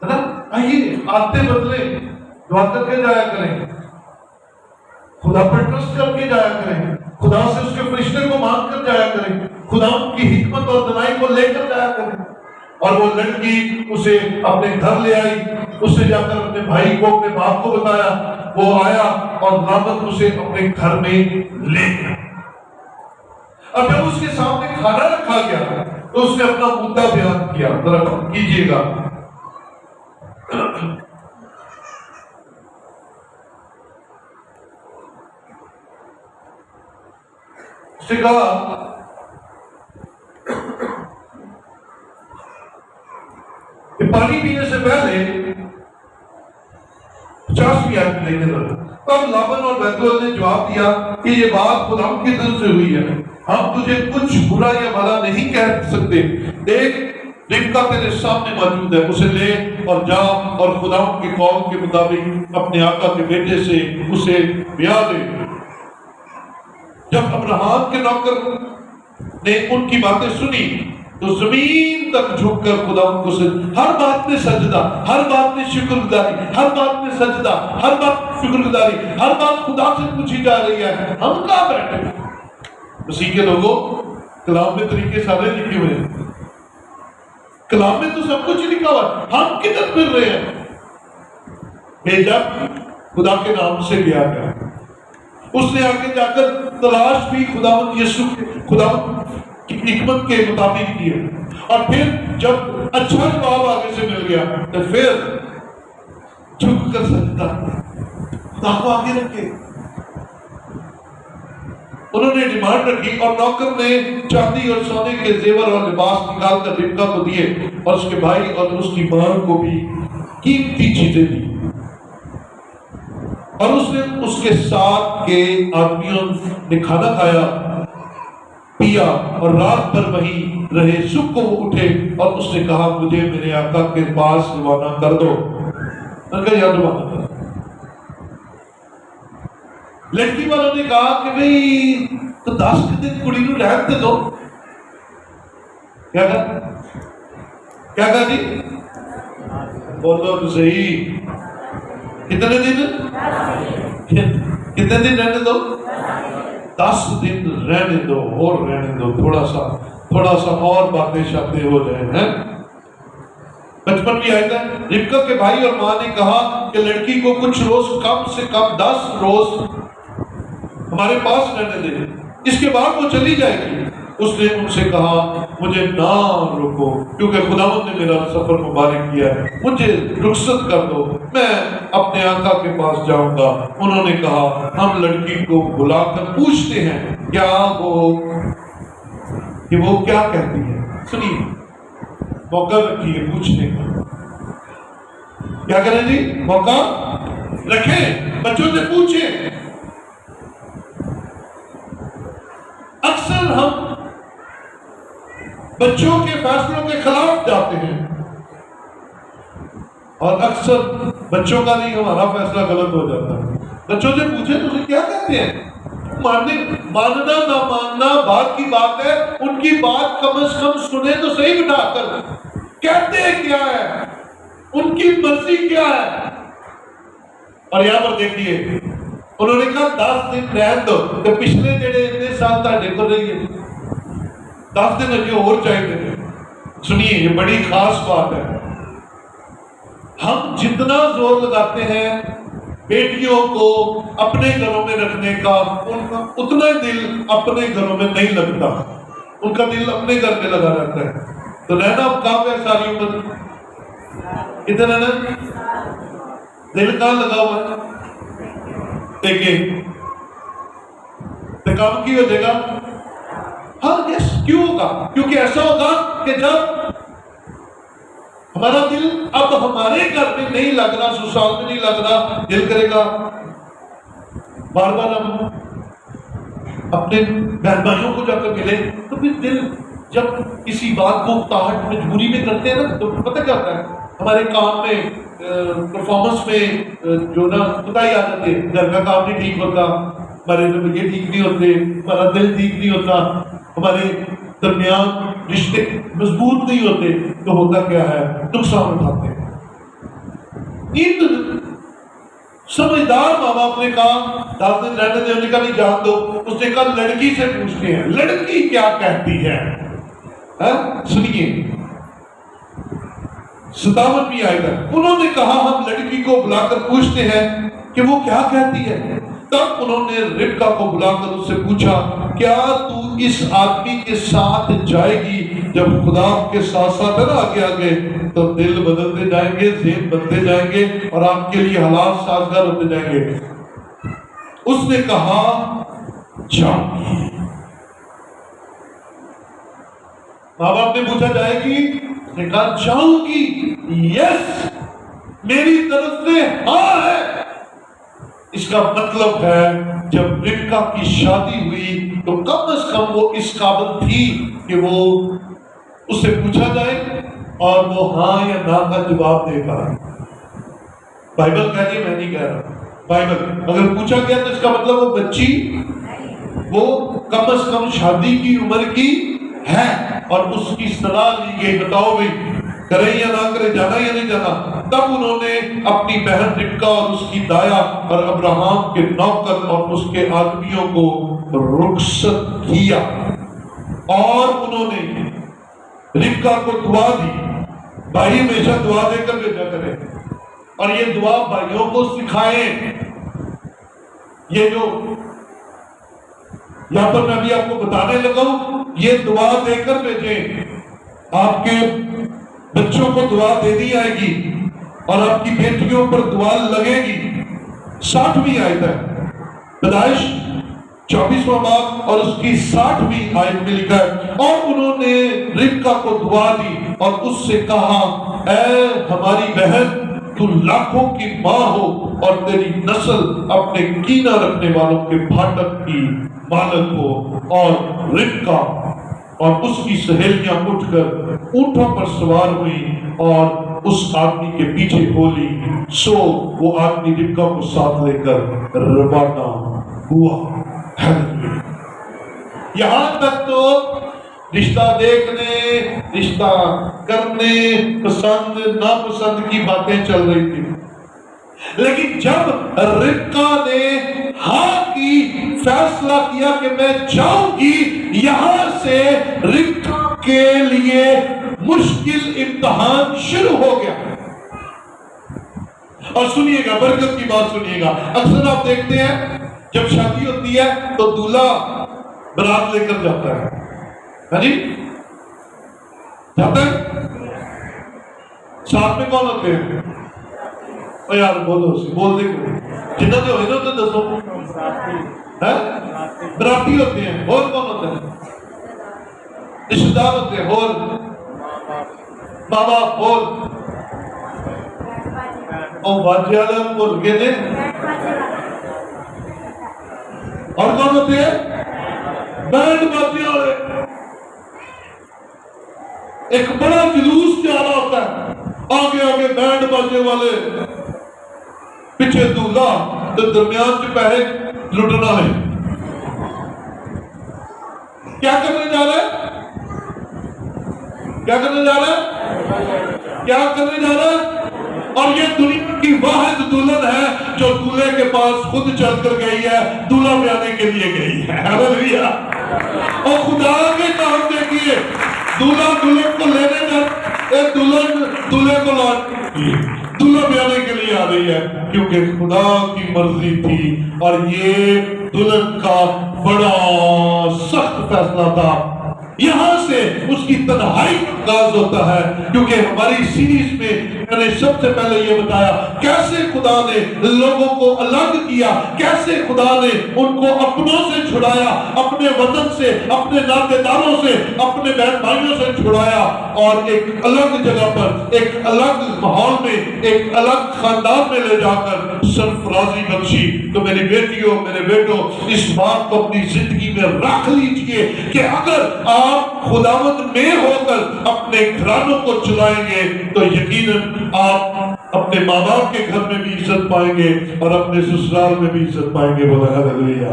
ہے نا. آئیے آتے بدلے دعا کر کے جایا کریں، خدا پر ٹرسٹ کر کے جایا کریں، خدا سے اس کے فرشتے کو مانگ کر جایا کریں، خدا کی حکمت اور دنائی کو لے کر جایا کریں. اور وہ لڑکی اسے اپنے گھر لے آئی، اس نے جا کر اپنے بھائی کو اپنے باپ کو بتایا، وہ آیا اور لابن اسے اپنے گھر میں لے گیا. اب جب اس کے سامنے کھانا رکھا گیا تو اس نے اپنا مدعا بیان کیا. ذرا کیجیے گا. اس نے کہا کہ پانی پینے سے پہلے 50 آدمی لے کے رہا. تب لابن اور بیتویل نے جواب دیا کہ یہ بات خدا کی طرف سے ہوئی ہے، ہم تجھے کچھ برا یا بھلا نہیں کہہ سکتے. دیکھ ربکا تیرے سامنے موجود ہے، اسے لے اور جا اور خدا کے قول کے مطابق اپنے آقا کے بیٹے سے اسے بیاہ دے. جب ابراہیم کے نوکر نے ان کی باتیں سنی تو زمین تک جھک کر خدا ان کو ہر بات میں سجدہ، ہر بات میں شکر گزاری، ہر بات میں سجدہ، ہر بات میں شکر گزاری، ہر بات خدا سے پوچھی جا رہی ہے. ہم کہاں بیٹھے؟ مسیح کے لوگوں کلام میں طریقے سارے لکھے ہوئے ہیں، کلام میں تو سب کچھ لکھا ہوا ہے، ہم کدھر پھر رہے ہیں؟ بھیجا خدا کے نام سے لیا گیا. اس نے آگے جا کر تلاش بھی خداوند یسوع کے خداوند کی حکمت کے مطابق کی ہے. اور پھر جب اچھا جواب آگے سے مل گیا تو پھر جھک کر سجدہ خدا کو آگے رکھے. انہوں نے ڈیمانڈ رکھی اور نوکر نے چاندی اور سونے کے زیور اور لباس نکال کر ربکا کو دیے اور اس کے بھائی اور اس کی ماں کو بھی قیمتی چیزیں دی. اور اس نے اس کے ساتھ کے آدمیوں نے کھانا کھایا پیا اور رات بھر وہیں رہے. صبح کو وہ اٹھے اور اس نے کہا مجھے میرے آقا کے پاس روانہ کر دو. میں نے کہا یا روانہ کر. لڑکی والوں نے کہا کہ بھئی تو 10 دن کڑی نو رہن دے دو. کیا کہا جی بولو تو صحیح. کتنے دن رہنے دو؟ 10 دن رہنے دو اور رہنے دو. تھوڑا سا اور باتیں شاتیں ہو رہے ہیں. 55 بھی آئے تھا. ربکا کے بھائی اور ماں نے کہا کہ لڑکی کو کچھ روز کم سے کم 10 روز ہمارے پاس رہنے دے, اس کے بعد وہ چلی جائے گی. اس نے ان سے کہا مجھے نہ روکو کیونکہ خداوند نے میرا سفر مبارک کیا ہے. مجھے رخصت کر دو, میں اپنے آقا کے پاس جاؤں گا. انہوں نے کہا ہم لڑکی کو بلا کر پوچھتے ہیں کہ وہ کیا کہتی ہے. سنیے, موقع رکھیے پوچھنے کا. کیا کریں جی؟ موقع رکھیں, بچوں سے پوچھیں. اکثر ہم بچوں کے فیصلوں کے خلاف جاتے ہیں اور اکثر بچوں کا نہیں ہمارا فیصلہ غلط ہو جاتا ہے. بچوں سے پوچھیں تو اسے کیا کہتے ہیں. ماننا نہ ماننا بات کی بات ہے, ان کی بات کم از کم سنیں تو صحیح بٹھا کر. کہتے کیا ہے, ان کی مرضی کیا ہے. اور یہاں پر دیکھیے انہوں نے کہا 10 دن رہن دو. تو پچھلے جڑے اتنے سال تھے کو رہی ہے 10 دن اجے اور چاہیے. سنیے یہ بڑی خاص بات ہے. ہم جتنا زور لگاتے ہیں بیٹیوں کو اپنے گھروں میں رکھنے کا, ان کا اتنا دل اپنے گھروں میں نہیں لگتا. ان کا دل اپنے گھر میں لگا رہتا ہے. تو رہنا اب کہاں پہ ساری عمر کدھر رہنا, دل کہاں لگا ہوا ہے. دیکھیں تو کام کی ہو جائے گا. ہاں یس کیوں ہوگا, کیونکہ ایسا ہوگا کہ جب ہمارا دل اب ہمارے گھر میں نہیں لگ رہا, سسرال میں نہیں لگ رہا, دل کرے گا بار بار ہم اپنے بہن بھائیوں کو جا کر ملے. تو پھر دل جب کسی بات کو تاحت مجبوری میں کرتے ہیں نا تو پتہ کیا ہوتا ہے, ہمارے کام میں پرفارمنس میں جو نا بتائی آ جاتی ہے. گھر کا کام نہیں ٹھیک ہوتا, ہمارے رویے ٹھیک نہیں ہوتے, ہمارا دل ٹھیک نہیں ہوتا, ہمارے درمیان رشتے مضبوط نہیں ہوتے. تو ہوتا کیا ہے, نقصان اٹھاتے ہیں. ان سمجھدار ماں باپ نے کہا 10 دن رہنے دے, انہوں نے کہا نہیں جان دو. اس نے کہا لڑکی سے پوچھتے ہیں لڑکی کیا کہتی ہے. سنیے 57 بھی آئے گا. انہوں نے کہا ہم لڑکی کو بلا کر پوچھتے ہیں کہ وہ کیا کہتی ہے. تب انہوں نے ربکا کو بلا کر اس سے پوچھا کیا تو اس آدمی کے ساتھ جائے گی. جب خدا کے ساتھ ساتھ ہے نا آگے آگے تو دل بدلتے جائیں گے, ذہن بنتے جائیں گے اور آپ کے لیے حالات سازگار ہوتے جائیں گے. اس نے کہا جاؤں گی. ماں باپ نے پوچھا جائے گی, اس نے کہا جاؤں گی. یس میری طرف سے ہاں ہے. اس کا مطلب ہے جب ربکا کی شادی ہوئی تو کم از کم وہ اس قابل تھی کہ وہ اس سے پوچھا جائے اور وہ ہاں یا نہ کا جواب دے پائے. بائبل کہہ رہی ہے, میں نہیں کہہ رہا. بائبل اگر پوچھا گیا تو اس کا مطلب وہ بچی وہ کم از کم شادی کی عمر کی ہے اور اس کی صلاح لی گئی بتاؤ بھائی کرے یا نہ کرے, جانا یا نہیں جانا. تب انہوں نے اپنی بہن ربکا اور اس کی دایا اور ابراہم کے نوکر اور اس کے آدمیوں کو رخصت کیا اور انہوں نے ربکا کو دعا دی. بھائی ہمیشہ دعا دے کر بھیجا کرے. اور یہ دعا بھائیوں کو سکھائیں. یہ جو یہاں پر میں بھی آپ کو بتانے لگا ہوں، یہ دعا دے کر بھیجیں. آپ کے بچوں کو دعا دے دی جائے گی اور آپ کی بیٹیوں پر دعا لگے گی. 60ویں آیت ہے، پیدائش 24واں باب اور اس کی 60ویں آیت میں لکھا ہے، اور انہوں نے ربکا کو دعا دی اور اس سے کہا، اے ہماری بہن، تو لاکھوں کی ماں ہو اور تیری نسل اپنے کینہ رکھنے والوں کے پھاٹک کی مالک ہو. اور ربکا اور اس کی سہیلیاں اٹھ کر اونٹوں پر سوار ہوئی اور اس آدمی کے پیچھے ہو لی. سو وہ آدمی ربکا کو ساتھ لے کر روانہ ہوا. یہاں تک تو رشتہ دیکھنے، رشتہ کرنے، پسند ناپسند کی باتیں چل رہی تھی. لیکن جب ربکا نے ہاں کی فیصلہ کیا کہ میں جاؤں گی، یہاں سے ربکا کے لیے مشکل امتحان شروع ہو گیا. اور سنیے گا، برکت کی بات سنیے گا. اکثر آپ دیکھتے ہیں جب شادی ہوتی ہے تو دولہا برات لے کر جاتا ہے. ہاں جی، جاتا ہے. ساتھ میں کون ہوتے ہیں؟ او یار بولو سی، بول دے جنہ دے ہوئے نا تو دسو. براتی ہوتے ہیں. اور کون ہوتے ہیں؟ رشتہ دار ہوتے ہیں. اور ماں باپ. اور باجی والے بول کے نے. اور کون ہوتے ہیں؟ بینڈ باجی والے. ایک بڑا جلوس جا رہا ہوتا ہے، آگے آگے بینڈ باجے والے، پیچھے دولہا، تو درمیان سے پہلے لٹنا ہے. کیا کرنے جا رہا ہے؟ کیا کرنے جا رہا ہے؟ کیا کرنے جا رہا ہے؟ اور یہ دنیا کی واحد دلہن ہے جو دولہے کے پاس خود چل کر گئی ہے، دولہا میں آنے کے لیے گئی ہے. ہاللیلویہ. اور خدا کے کام دیکھیے، دولہا دلہن کو لینے جا، دلہن دولہے کو دولہا میں آنے کے لیے آ رہی ہے، کیونکہ خدا کی مرضی تھی. اور یہ دلہن کا بڑا سخت فیصلہ تھا. یہاں سے اس کی تنہائی کا آغاز ہوتا ہے، کیونکہ ہماری سیریز میں میں نے سب سے پہلے یہ بتایا کیسے خدا نے لوگوں کو الگ کیا، کیسے خدا نے ان کو اپنوں سے چھڑایا، اپنے وطن سے، اپنے ناطے داروں سے، اپنے بہن بھائیوں سے چھڑایا، اور ایک الگ جگہ پر، ایک الگ ماحول میں، ایک الگ خاندان میں لے جا کر سرفرازی بخشی. تو میری بیٹیوں، میرے بیٹوں، اس بات کو اپنی زندگی میں رکھ لیجئے کہ اگر آپ خداوند میں ہو کر اپنے گھرانوں کو چلائیں گے تو یقیناً آپ اپنے ماں باپ کے گھر میں بھی عزت پائیں گے اور اپنے سسرال میں بھی عزت پائیں گے. بولا ہاللیلویہ.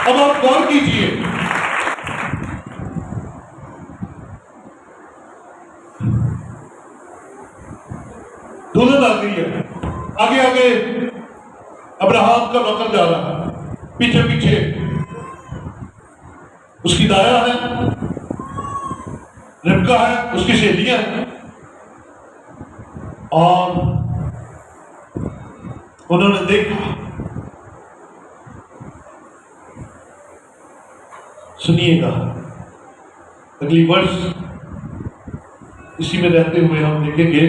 اب آپ غور کیجئے، دلہن آ گئی ہے، آگے آگے ابراہم کا نوکر جا رہا ہے، پیچھے پیچھے اس کی دایا ہے، ربکا ہے، اس کی سہیلیاں ہیں. اور انہوں نے دیکھا، سنیے گا اگلی ورس اسی میں رہتے ہوئے ہم دیکھیں گے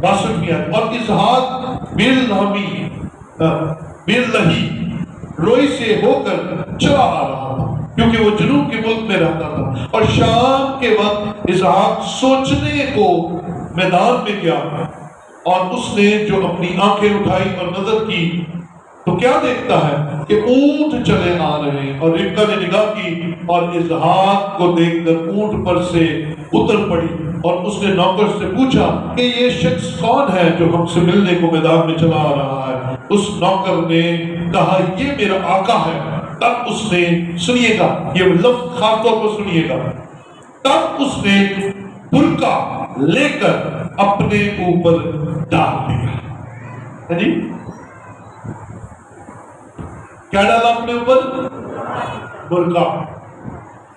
62 آیت. اور اسحاق باللہی روئی سے ہو کر چلا آ رہا تھا، کیونکہ وہ جنوب کے ملک میں رہتا تھا. اور شام کے وقت اسحاق سوچنے کو میدان میں گیا، اور اس نے جو اپنی آنکھیں اٹھائی اور نظر کی تو کیا دیکھتا ہے کہ اونٹ چلے آ رہے ہیں. اور ربکا نے نگاہ کی اور اسحاق کو دیکھ کر اونٹ پر سے اتر پڑی، اور اس نے نوکر سے پوچھا کہ یہ شخص کون ہے جو ہم سے ملنے کو میدان میں چلا آ رہا ہے. اس نوکر نے کہا یہ میرا آقا ہے. تب اس نے، سنیے گا یہ لفظ خاص طور پر سنیے گا، تب اس نے برقع لے کر اپنے اوپر ڈال دیا. جی کیا ڈالا اپنے اوپر؟ برقع.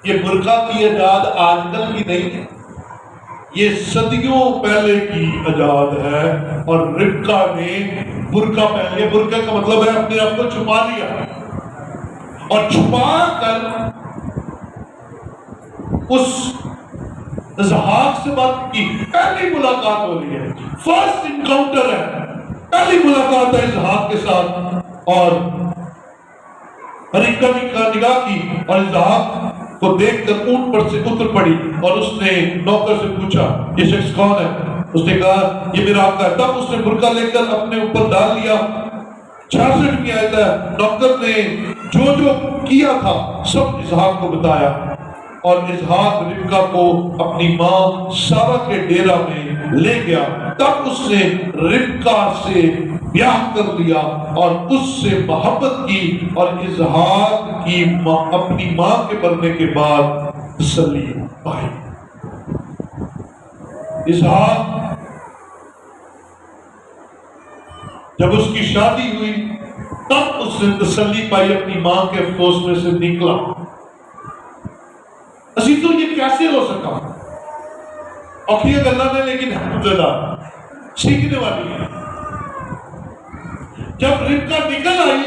یہ برقع کی ایجاد آج کل کی نہیں ہے، یہ صدیوں پہلے کی ایجاد ہے، اور ربقہ نے برقع پہن لیا۔ برقع کا مطلب ہے اپنے آپ کو چھپا لیا، اور چھپا کر اس اسحاق سے بات کی۔ پہلی ملاقات ہو رہی ہے، فرسٹ انکاؤنٹر ہے، پہلی ملاقات ہے اسحاق کے ساتھ، اور ربقہ نے نگاہ کی اور اسحاق کو دیکھ کر اونٹ پر سے اتر پڑی، اور اس نے نوکر سے پوچھا یہ شخص کون ہے؟ اس نے کہا یہ میرا آقا ہے۔ تب اس نے برقع لے کر اپنے اوپر ڈال لیا۔ 66 کی آیت ہے، نوکر نے جو جو کیا تھا سب اسحاق کو بتایا، اور اسحاق ربقہ کو اپنی ماں سارہ کے ڈیرہ میں لے گیا۔ تب اس نے ربقہ سے بیاہ کر لیا اور اس سے محبت کی، اور اسحاق کی اپنی ماں کے مرنے کے بعد تسلی پائی۔ اسحاق جب اس کی شادی ہوئی تب اس نے تسلی پائی، اپنی ماں کے افسوس میں سے نکلا۔ عزیزو یہ کیسے ہو سکا؟ اوکھی گلا نے، لیکن الحمدللہ سیکھنے والی ہے۔ جب ربقہ نکل آئی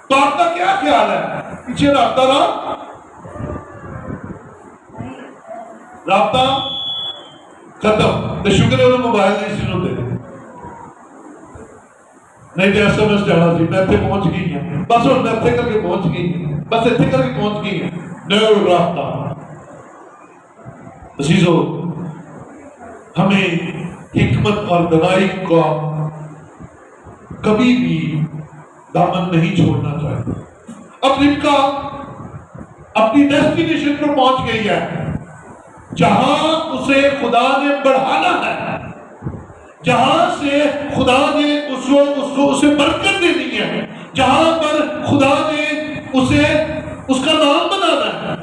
تو آپ کا کیا خیال ہے؟ پیچھے رابطہ رہا، رابطہ ختم تو شکر ہے انہوں موبائل نہیں سنو دے، نہیں تو ایسا میں جانا سی، میں اتنے پہنچ گئی ہیں، بس اور میں اتنے کر کے پہنچ گئی ہیں، بس اتنے کر کے پہنچ گئی ہیں، نو رابطہ۔ عزیزو ہمیں حکمت اور دانائی کا کبھی بھی دامن نہیں چھوڑنا چاہیے۔ اب ربقہ اپنی ڈیسٹینیشن پر پہنچ گئی ہے، جہاں اسے خدا نے بڑھانا ہے، جہاں سے خدا نے اسے برکت دینی ہے، جہاں پر خدا نے اسے اس کا نام بنانا ہے۔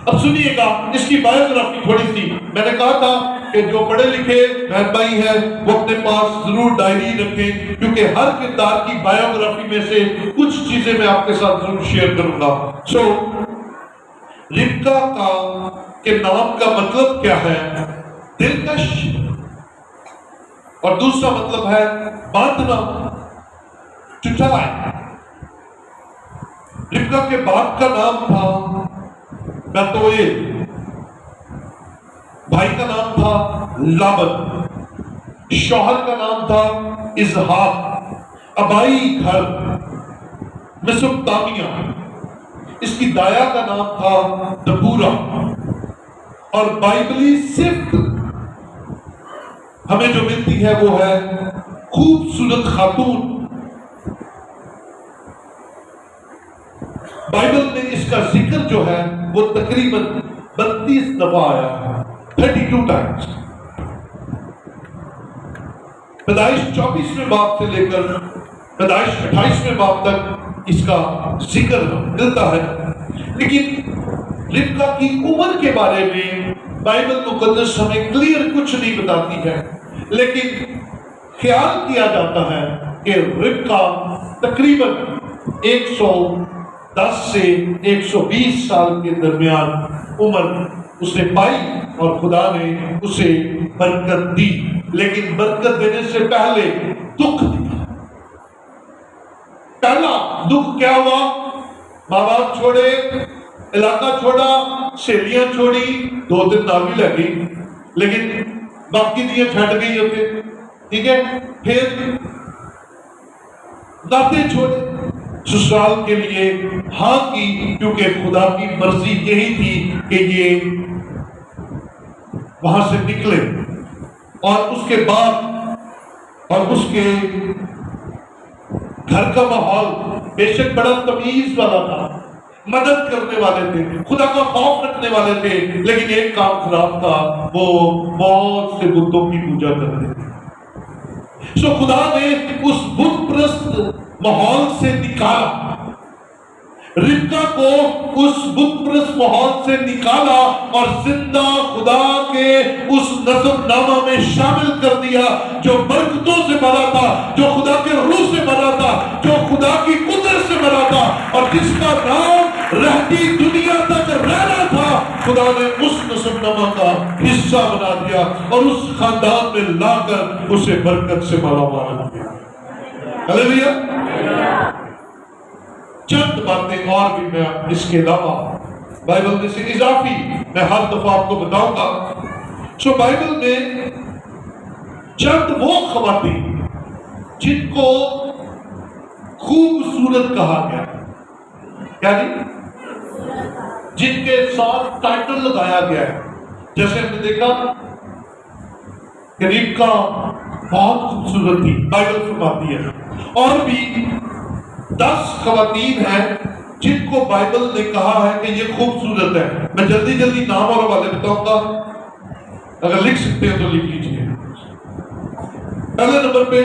اب سنیے گا اس کی بایوگرافی تھوڑی سی۔ میں نے کہا تھا کہ جو پڑھے لکھے بہن بھائی ہیں وہ اپنے پاس ضرور ڈائری رکھیں، کیونکہ ہر کردار کی بایوگرافی میں سے کچھ چیزیں میں آپ کے ساتھ ضرور شیئر کروں گا۔ ربقہ کے نام کا مطلب کیا ہے؟ دلکش، اور دوسرا مطلب ہے باندھنا، چٹائی۔ ربقہ کے باپ کا نام تھا بتوئیل، بھائی کا نام تھا لابن، شوہر کا نام تھا اسحاق، ابائی گھر میسوپوٹامیہ، اس کی دایا کا نام تھا دبورہ، اور بائبلی صفت ہمیں جو ملتی ہے وہ ہے خوبصورت خاتون۔ بائبل میں اس کا ذکر جو ہے وہ تقریباً 32 دفعہ آیا ہے، 32 ٹائمز۔ پیدائش 24ویں باب سے لے کر پیدائش 28ویں باب تک اس کا ذکر ملتا ہے، لیکن ربقہ کی عمر کے بارے میں بائبل مقدس ہمیں کلیئر کچھ نہیں بتاتی ہے، لیکن خیال کیا جاتا ہے کہ ربقہ تقریباً 110 سے 120 سال کے درمیان عمر اس نے پائی، اور خدا نے اسے برکت دی، لیکن برکت دینے سے پہلے دکھ دیا۔ پہلا دکھ کیا ہوا؟ ماں باپ چھوڑے، علاقہ چھوڑا، سہیلیاں چھوڑی، 2 دن ناوی لگی، لیکن باقی دیاں چھٹ گئی ہوتے، ٹھیک ہے؟ پھر داتے چھوڑے، سسرال کے لیے ہاں کی، کیونکہ خدا کی مرضی یہی تھی کہ یہ وہاں سے نکلے، اور اس کے بعد اور اس کے گھر کا ماحول بے شک بڑا تمیز والا تھا، مدد کرنے والے تھے، خدا کا خوف رکھنے والے تھے، لیکن ایک کام خراب تھا، وہ بہت سے بتوں کی پوجا کرتے تھے۔ سو خدا نے اس بت پرست ماحول سے نکالا، ربقہ کو اس بت پرست ماحول سے نکالا، اور زندہ خدا کے اس نسب نامہ میں شامل کر دیا، جو برکتوں سے بھرا تھا، جو خدا کے روح سے بھرا تھا، جو خدا کی قدرت سے بھرا تھا، اور جس کا نام رہتی دنیا تھا خدا نے اس نسل نما کا حصہ بنا دیا اور اس خاندان میں لا کر اسے برکت سے مالا مال کیا۔ ہلیلویا۔ چند باتیں اور بھی میں اس کے علاوہ بائبل میں سے اضافی میں ہر دفعہ آپ کو بتاؤں گا۔ سو بائبل میں چند وہ خواتین جن کو خوبصورت کہا گیا، یعنی جن کے ساتھ ٹائٹل لگایا گیا ہے، جیسے ہم نے دیکھا کہ ربکا بہت خوبصورت تھی، بائبل فرماتی ہے، اور بھی 10 خواتین ہیں جن کو بائبل نے کہا ہے کہ یہ خوبصورت ہے۔ میں جلدی جلدی نام اور حوالے بتاؤں گا، اگر لکھ سکتے ہیں تو لکھ لیجیے۔ پہلے نمبر پہ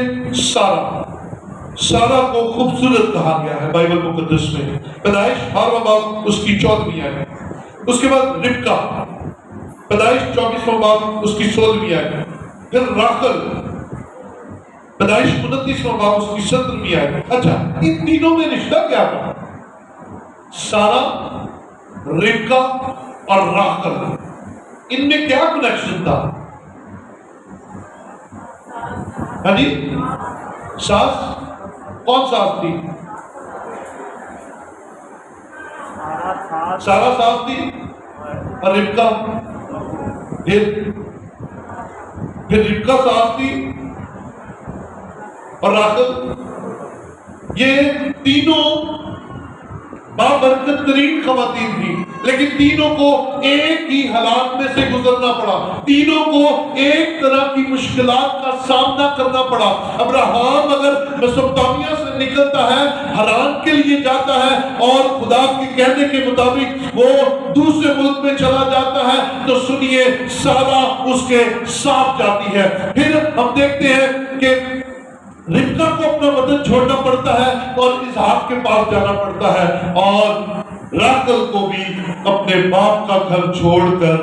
سارا کو خوبصورت کہا گیا ہے بائبل مقدس میں، پیدائش 12واں باب اس کی 14ویں آیت۔ اس کے بعد ربکا، پیدائش 24واں باب اس کی 16ویں آیت۔ پھر راخل، پیدائش 29واں باب اس کی 17ویں آیت۔ اچھا، ان تینوں میں رشتہ کیا تھا؟ سارا، ربکا اور راخل، ان میں کیا کنیکشن تھا؟ ہاں جی، ساس، کون ساس تھی؟ سارا ساس تھی اور ربکا، پھر ربکا ساس تھی اور راخل۔ یہ تینوں بابرکت ترین خواتین تھی، لیکن تینوں کو ایک ہی حالات میں سے گزرنا پڑا، تینوں کو ایک طرح کی مشکلات کا سامنا کرنا پڑا۔ ابراہیم اگر میسوپوٹامیہ سے نکلتا ہے، حران کے لیے جاتا ہے اور خدا کے کہنے کے مطابق وہ دوسرے ملک میں چلا جاتا ہے، تو سنیے سارا اس کے ساتھ جاتی ہے۔ پھر ہم دیکھتے ہیں کہ ربکا کو اپنا وطن چھوڑنا پڑتا ہے اور اسحاق کے پاس جانا پڑتا ہے، اور راخل کو بھی اپنے باپ کا گھر چھوڑ کر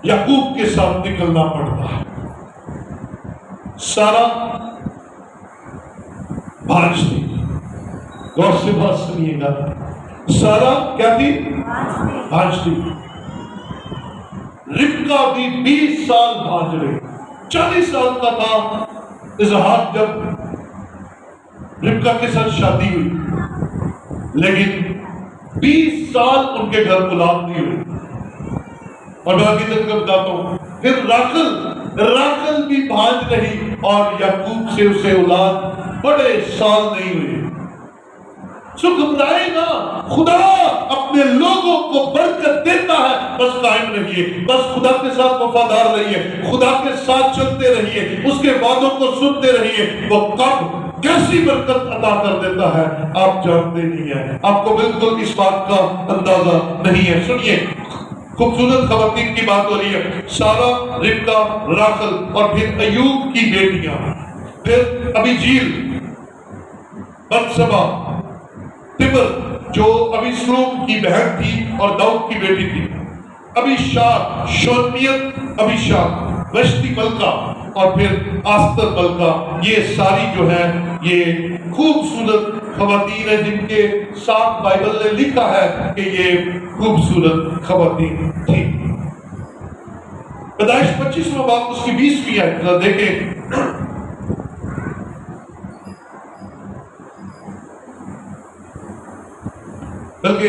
یعقوب کے ساتھ نکلنا پڑتا ہے۔ سارا بھانج تھی، غور سے بات سنیے گا، سارا کیا تھی؟ بھانج تھی۔ ربکا بھی 20 سال بھانج رہی، 40 سال کا تھا اسحاق جب ربکا کے ساتھ شادی ہوئی، لیکن 20 سال ان کے گھر اولاد نہیں ہوئی۔ اور باقی تک کا بتاتا ہوں، پھر راخل بھی بھانج رہی اور یعقوب سے اسے اولاد بڑے سال نہیں ہوئی۔ سو گھبرائے نا، خدا اپنے لوگوں کو برکت دیتا ہے، بس قائم رہیے، بس خدا کے ساتھ وفادار رہیے، خدا کے ساتھ چلتے رہیے، اس کے وعدوں کو سنتے رہیے۔ وہ کب کیسی برکت عطا کر دیتا ہے آپ جانتے نہیں ہیں، آپ کو بالکل اس بات کا اندازہ نہیں ہے۔ سنیے، خوبصورت خواتین کی بات ہو رہی ہے، سارا، ربکا، راخل، اور پھر ایوب کی بیٹیاں، پھر ابیجیل، بتشبہ، تبر جو ابیسلوم کی بہن تھی اور داؤد کی بیٹی تھی، ابیشاگ، شونمیت ابیشاگ، وشتی ملکہ، اور پھر آستر ملکہ۔ یہ ساری جو ہے یہ خوبصورت خواتین ہیں جن کے ساتھ بائبل نے لکھا ہے کہ یہ خوبصورت خواتین تھی۔ پیدائش 25واں باب اس کی 20ویں آیت ذرا دیکھیں۔ بلکہ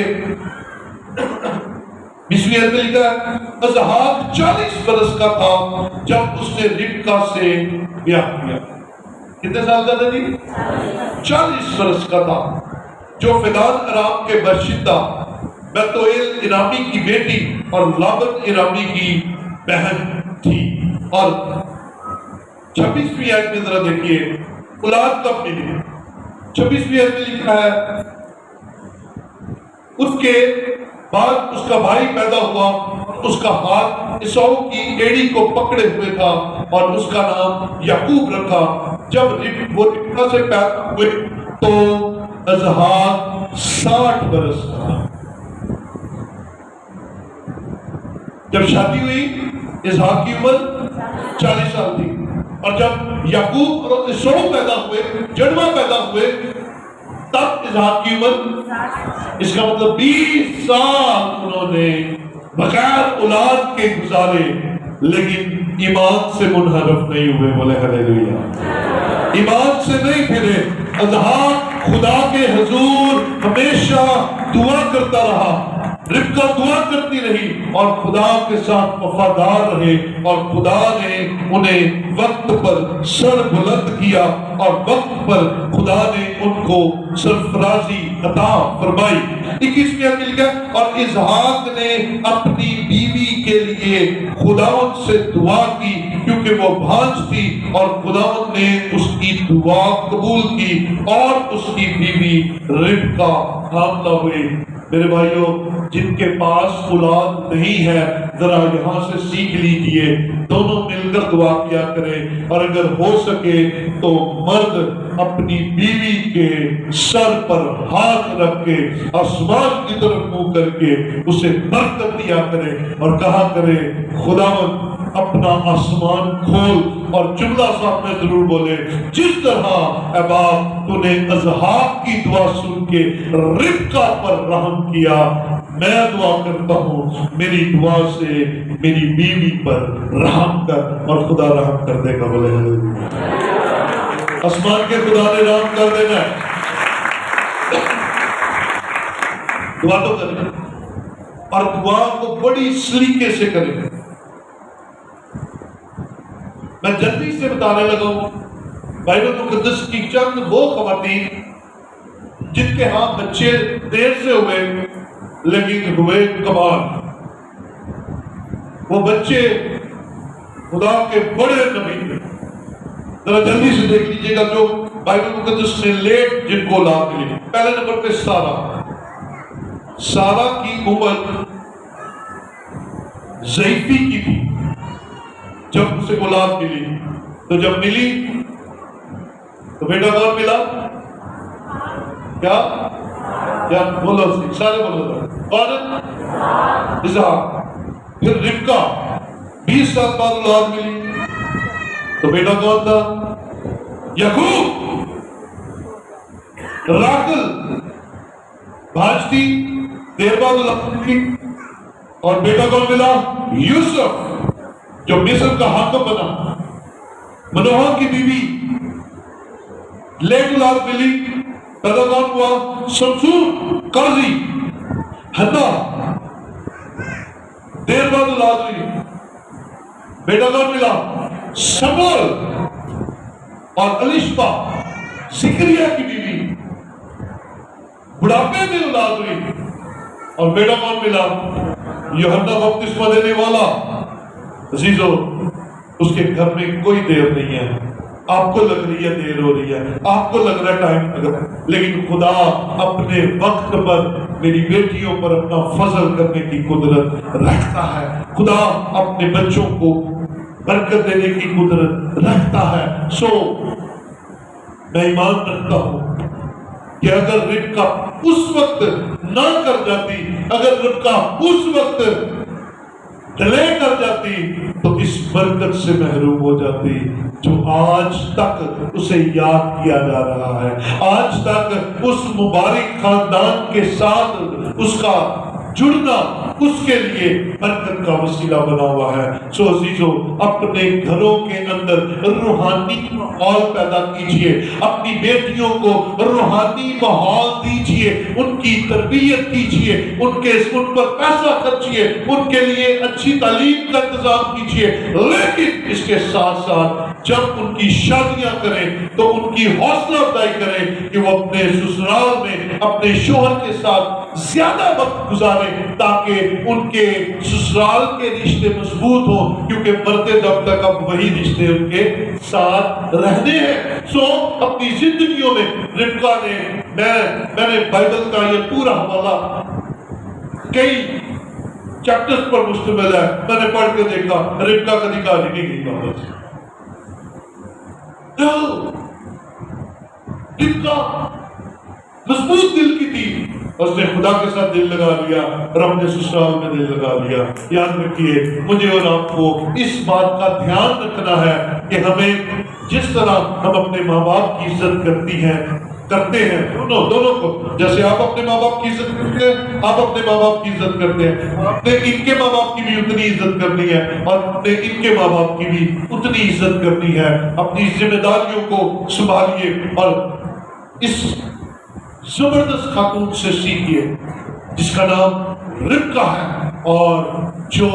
20ویں آیت میں لکھا ہے، اسحاق 40 برس کا تھا جب اس نے ربکا سے بیاہ کیا۔ کتنے سال کا تھا جی؟ 40 برس کا تھا، جو فدان ارام کے باشندہ بیتوئیل ارامی کی بیٹی اور لابن ارامی کی بہن تھی۔ اور 26ویں آیت میں ذرا دیکھیے، اولاد کب ملی؟ 26ویں آیت میں لکھا ہے، اس کے بعد اس کا بھائی پیدا ہوا، اس کا ہاتھ عیساؤ کی ایڑی کو پکڑے ہوئے تھا اور اس کا نام یعقوب رکھا۔ جب وہ ربکا سے پیدا ہوئے تو اسحاق 60 برس کا تھا۔ جب شادی ہوئی اسحاق کی عمر 40 سال تھی، اور جب یعقوب اور عیساؤ پیدا ہوئے، جڑواں پیدا ہوئے، تب اسحاق کی عمر، اس کا مطلب 20 سال انہوں نے بغیر اولاد کے گزارے لیکن ایمان سے منحرف نہیں ہوئے، بولے ہلیلویا، ایمان سے نہیں پھرے، اضحاق خدا کے حضور ہمیشہ دعا کرتا رہا، ربکا دعا کرتی رہی اور خدا کے ساتھ وفادار رہے، اور خدا نے انہیں وقت پر سر بلند کیا اور وقت پر خدا نے ان کو سرفرازی عطا فرمائی۔ 21 میں مل گیا، اور اسحاق نے اپنی بیوی کے لیے خداوند سے دعا کی کیونکہ وہ بھانج تھی، اور خداوند نے اس کی دعا قبول کی اور اس کی بیوی ربکا حاملہ ہوئی۔ میرے بھائیوں، جن کے پاس اولاد نہیں ہے ذرا یہاں سے سیکھ لیجئے، دونوں مل کر دعا کیا کریں، اور اگر ہو سکے تو مرد اپنی بیوی کے سر پر ہاتھ رکھ کے آسمان کی طرف منہ کر کے اسے برکت دیا کرے اور کہا کرے خداوند اپنا آسمان کھول، اور جملہ صاحب میں ضرور بولے، جس طرح اے باپ تو نے اسحاق کی دعا سن کے ربکا پر رحم کیا، میں دعا کرتا ہوں میری دعا سے میری بیوی پر رحم کر، اور خدا رحم کر دے گا، بولے آسمان کے خدا نے رحم کر دینا ہے۔ دعا تو کریں، اور دعا کو بڑی سلیقے سے کریں۔ میں جلدی سے بتانے لگا ہوں بائبل مقدس کی چند وہ خواتین جن کے ہاں بچے دیر سے ہوئے لیکن ہوئے کمال، وہ بچے خدا کے بڑے نبی تھے۔ ذرا جلدی سے دیکھ لیجئے گا جو بائبل مقدس میں لیٹ جن کو اولاد ملی۔ پہلے نمبر پہ سارہ کی عمر ضعیفی کی تھی جب اسے اولاد ملی، تو جب ملی تو بیٹا کون ملا؟ کیا بولو، سارے بولو، کون؟ اسحاق۔ پھر ربکا 20 سال بعد اولاد ملی، تو بیٹا کون تھا؟ یعقوب۔ راکل بھانجتی، دیر بعد اولاد ملی، اور بیٹا کون ملا؟ یوسف جو مصر کا حاکم بنا۔ منوہا کی بیوی لیٹ اولاد ملی، پیدا کون ہوا؟ سمسون قاضی۔ حنا دیر بعد اولاد ملی، بیٹا کون ملا؟ شمول۔ اور الشبا زکریا کی بیوی بڑھاپے میں اولاد ہوئی، اور بیٹا کون ملا؟ یوحنا بپتسمہ دینے والا۔ عزیزو، اس کے گھر میں کوئی دیر نہیں ہے، آپ کو لگ رہی ہے دیر ہو رہی ہے، آپ کو لگ رہا ہے ٹائم لگ رہا ہے، لیکن خدا اپنے وقت پر میری بیٹیوں پر اپنا فضل کرنے کی قدرت رکھتا ہے۔ خدا اپنے بچوں کو برکت دینے کی قدرت رکھتا ہے۔ میں ایمان رکھتا ہوں کہ اگر ربکا اس وقت نہ کر جاتی، اگر ربکا اس وقت ڈلے کر جاتی، تو اس برکت سے محروم ہو جاتی جو آج تک اسے یاد کیا جا رہا ہے، آج تک اس مبارک خاندان کے ساتھ اس کا جڑنا اس کے لیے برکت کا وسیلہ بنا ہوا ہے۔ سو عزیزو، اپنے گھروں کے اندر روحانی ماحول پیدا کیجئے، اپنی بیٹیوں کو روحانی ماحول دیجئے، ان کی تربیت کیجئے، ان پر پیسہ خرچیے، ان کے لیے اچھی تعلیم کا انتظام کیجئے، لیکن اس کے ساتھ ساتھ جب ان کی شادیاں کریں تو ان کی حوصلہ افزائی کریں کہ وہ اپنے سسرال میں اپنے شوہر کے ساتھ زیادہ وقت گزاریں تاکہ ان کے سسرال کے رشتے مضبوط ہوں، کیونکہ مرتے دم تک اب وہی رشتے ان کے ساتھ رہنے ہیں۔ اپنی زندگیوں میں ربکا نے میں نے بائبل کا یہ پورا حوالہ کئی چیپٹرز پر مشتمل ہے، میں نے پڑھ کے دیکھا ربکا کبھی کہا نہیں گئی واپس۔ ربکا مضبوط دل کی تھی، اس نے خدا کے ساتھ دل لگا لیا اور اپنے سسرال میں دل لگا لیا۔ یاد رکھیے، مجھے اور آپ کو اس بات کا دھیان رکھنا ہے کہ ہمیں جس طرح ہم اپنے ماں باپ کی عزت کرتی ہیں، کرتے ہیں دونوں کو. جیسے آپ اپنے ماں باپ کی عزت کرتے ہیں، آپ اپنے ماں باپ کی عزت کرتے ہیں، آپ نے ان کے ماں باپ کی بھی اتنی عزت کرنی ہے اور آپ نے ان کے ماں باپ کی بھی اتنی عزت کرنی ہے. اپنی ذمہ داریوں کو سنبھالیے اور اس زبردست خاتون سے سیکھیے جس کا نام ربقہ ہے اور جو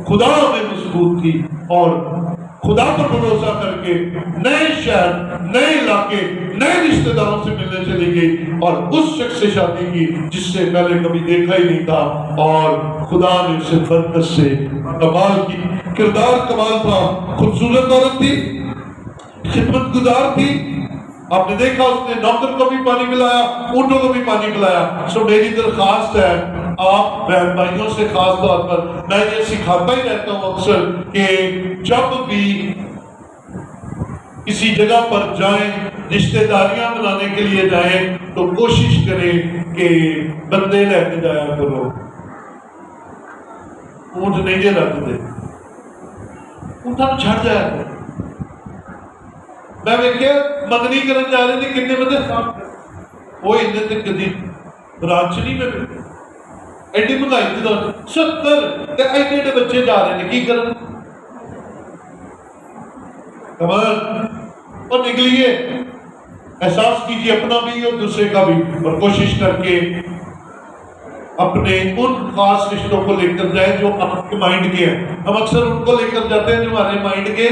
خدا میں مضبوط تھی اور خدا پر بھروسہ کر کے نئے شہر، نئے علاقے، نئے رشتہ داروں سے ملنے چلی گئی اور اس شخص سے شادی کی جس سے پہلے کبھی دیکھا ہی نہیں تھا اور خدا نے اسے برکت سے کمال کی. کردار کمال تھا، خوبصورت عورت تھی، خدمت گزار تھی. آپ نے دیکھا اس نے نوکر کو بھی پانی پلایا، اونٹوں کو بھی پانی پلایا. سو میری درخواست ہے آپ بہن بھائیوں سے خاص طور پر میں یہ سکھاتا ہی رہتا ہوں اکثر کہ جب بھی کسی جگہ پر جائیں، رشتہ داریاں بنانے کے لیے جائیں تو کوشش کریں کہ بندے لے کے جایا کرو. اونٹ نہیں دے رکھتے، اونٹاں چھڑ جایا کرو. میں ویکھیا منگنی کرن جا رہے تھے کتنے بندے وہ ادھر تک کدی رانچنی میں ایڈی مہنگائی کی دور 70 ایڈے ایڈے بچے جا رہے ہیں کی کرن کمان اور نکلیے. احساس کیجیے اپنا بھی اور دوسرے کا بھی اور کوشش کر کے اپنے ان خاص رشتوں کو لے کر جائیں جو آپ کے مائنڈ کے ہیں. ہم اکثر ان کو لے کر جاتے ہیں جو ہمارے مائنڈ کے.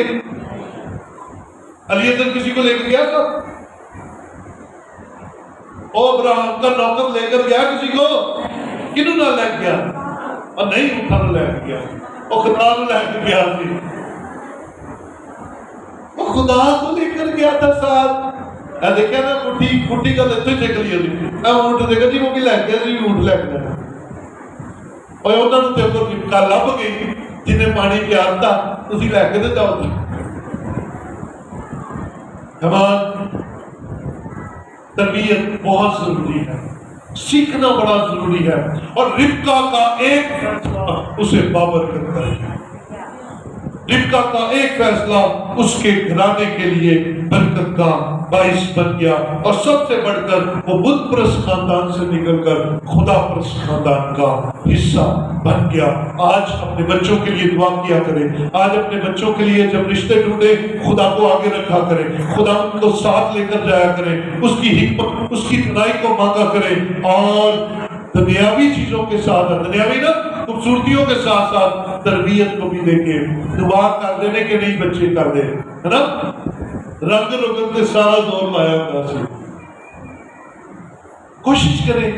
علی ادھر کسی کو لے کر گیا تھا، ابراہیم کا نوکر لے کر گیا کسی کو، کنوں نہ لے گیا اور نہیں اٹھا نہ لے گیا، وہ خدا نہ لے کر گیا تھی، وہ خدا کو لے کر گیا تھا ساتھ. دیکھا نا کٹی کا لیتے چیک لیا تھی اونٹ دیکھا جی وہ بھی لے گیا جی اونٹ لے گیا اور انہوں نے اوپر کا لب گئی جنہیں پانی پیار تھا تھی لے کے تو جاؤ. تربیت بہت ضروری ہے، سیکھنا بڑا ضروری ہے اور ربقہ کا ایک فیصلہ اسے بابرکت کر دیا. ربقہ کا ایک فیصلہ اس کے گھرانے کے لیے برکت کا باعث بن گیا اور سب سے بڑھ کر وہ بت پرست خاندان سے نکل کر خدا پرست خاندان کا حصہ بن گیا. آج اپنے بچوں کے لیے دعا کیا کریں، آج اپنے بچوں کے لیے جب رشتے ٹوٹے خدا کو آگے رکھا کریں، خدا ان کو ساتھ لے کر جایا کریں، اس کی حکمت، اس کی بھلائی کو مانگا کریں اور دنیاوی چیزوں کے ساتھ، دنیاوی نا خوبصورتیوں کے ساتھ ساتھ تربیت کو بھی دیکھیں. دعا کر دینے کے نہیں بچے کر دیں ہے نا، رنگ رگن کے سارا زور لایا ہوگا سے. کوشش کریں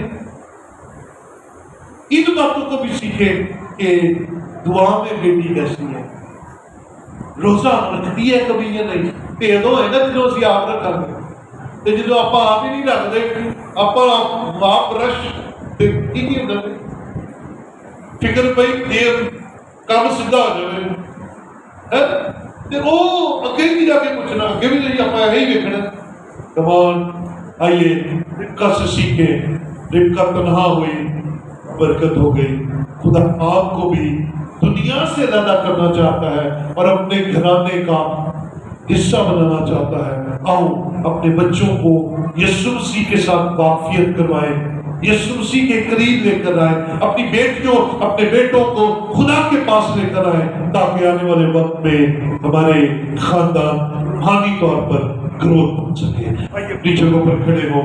ان باتوں کو بھی سیکھیں کہ دعا میں بیٹی کیسی ہے، روزہ رکھتی ہے کبھی یا نہیں. پیدو ہے نا جنہوں سے آپ رکھا گے جنہوں آپ ہی نہیں رکھتے آپ رش فکر پئی دیر کام سدھا ہو جائے وہ اگے بھی جا کے پوچھنا، اگے بھی نہیں آپ یہی دیکھنا. کمان آئیے ربقہ سے سیکھیں. ربقہ تنہا ہوئی، برکت ہو گئی. خدا آپ کو بھی دنیا سے زیادہ کرنا چاہتا ہے اور اپنے گھرانے کا حصہ بنانا چاہتا ہے. آؤ اپنے بچوں کو یسوع مسیح کے ساتھ واقفیت کروائیں، یسوع مسیح کے قریب لے کر آئیں، اپنی بیٹیوں اپنے بیٹوں کو خدا کے پاس لے کر آئیں تاکہ آنے والے وقت میں ہمارے خاندان روحانی طور پر گروتھ پہنچ سکے. اپنی جگہوں پر کھڑے ہوں.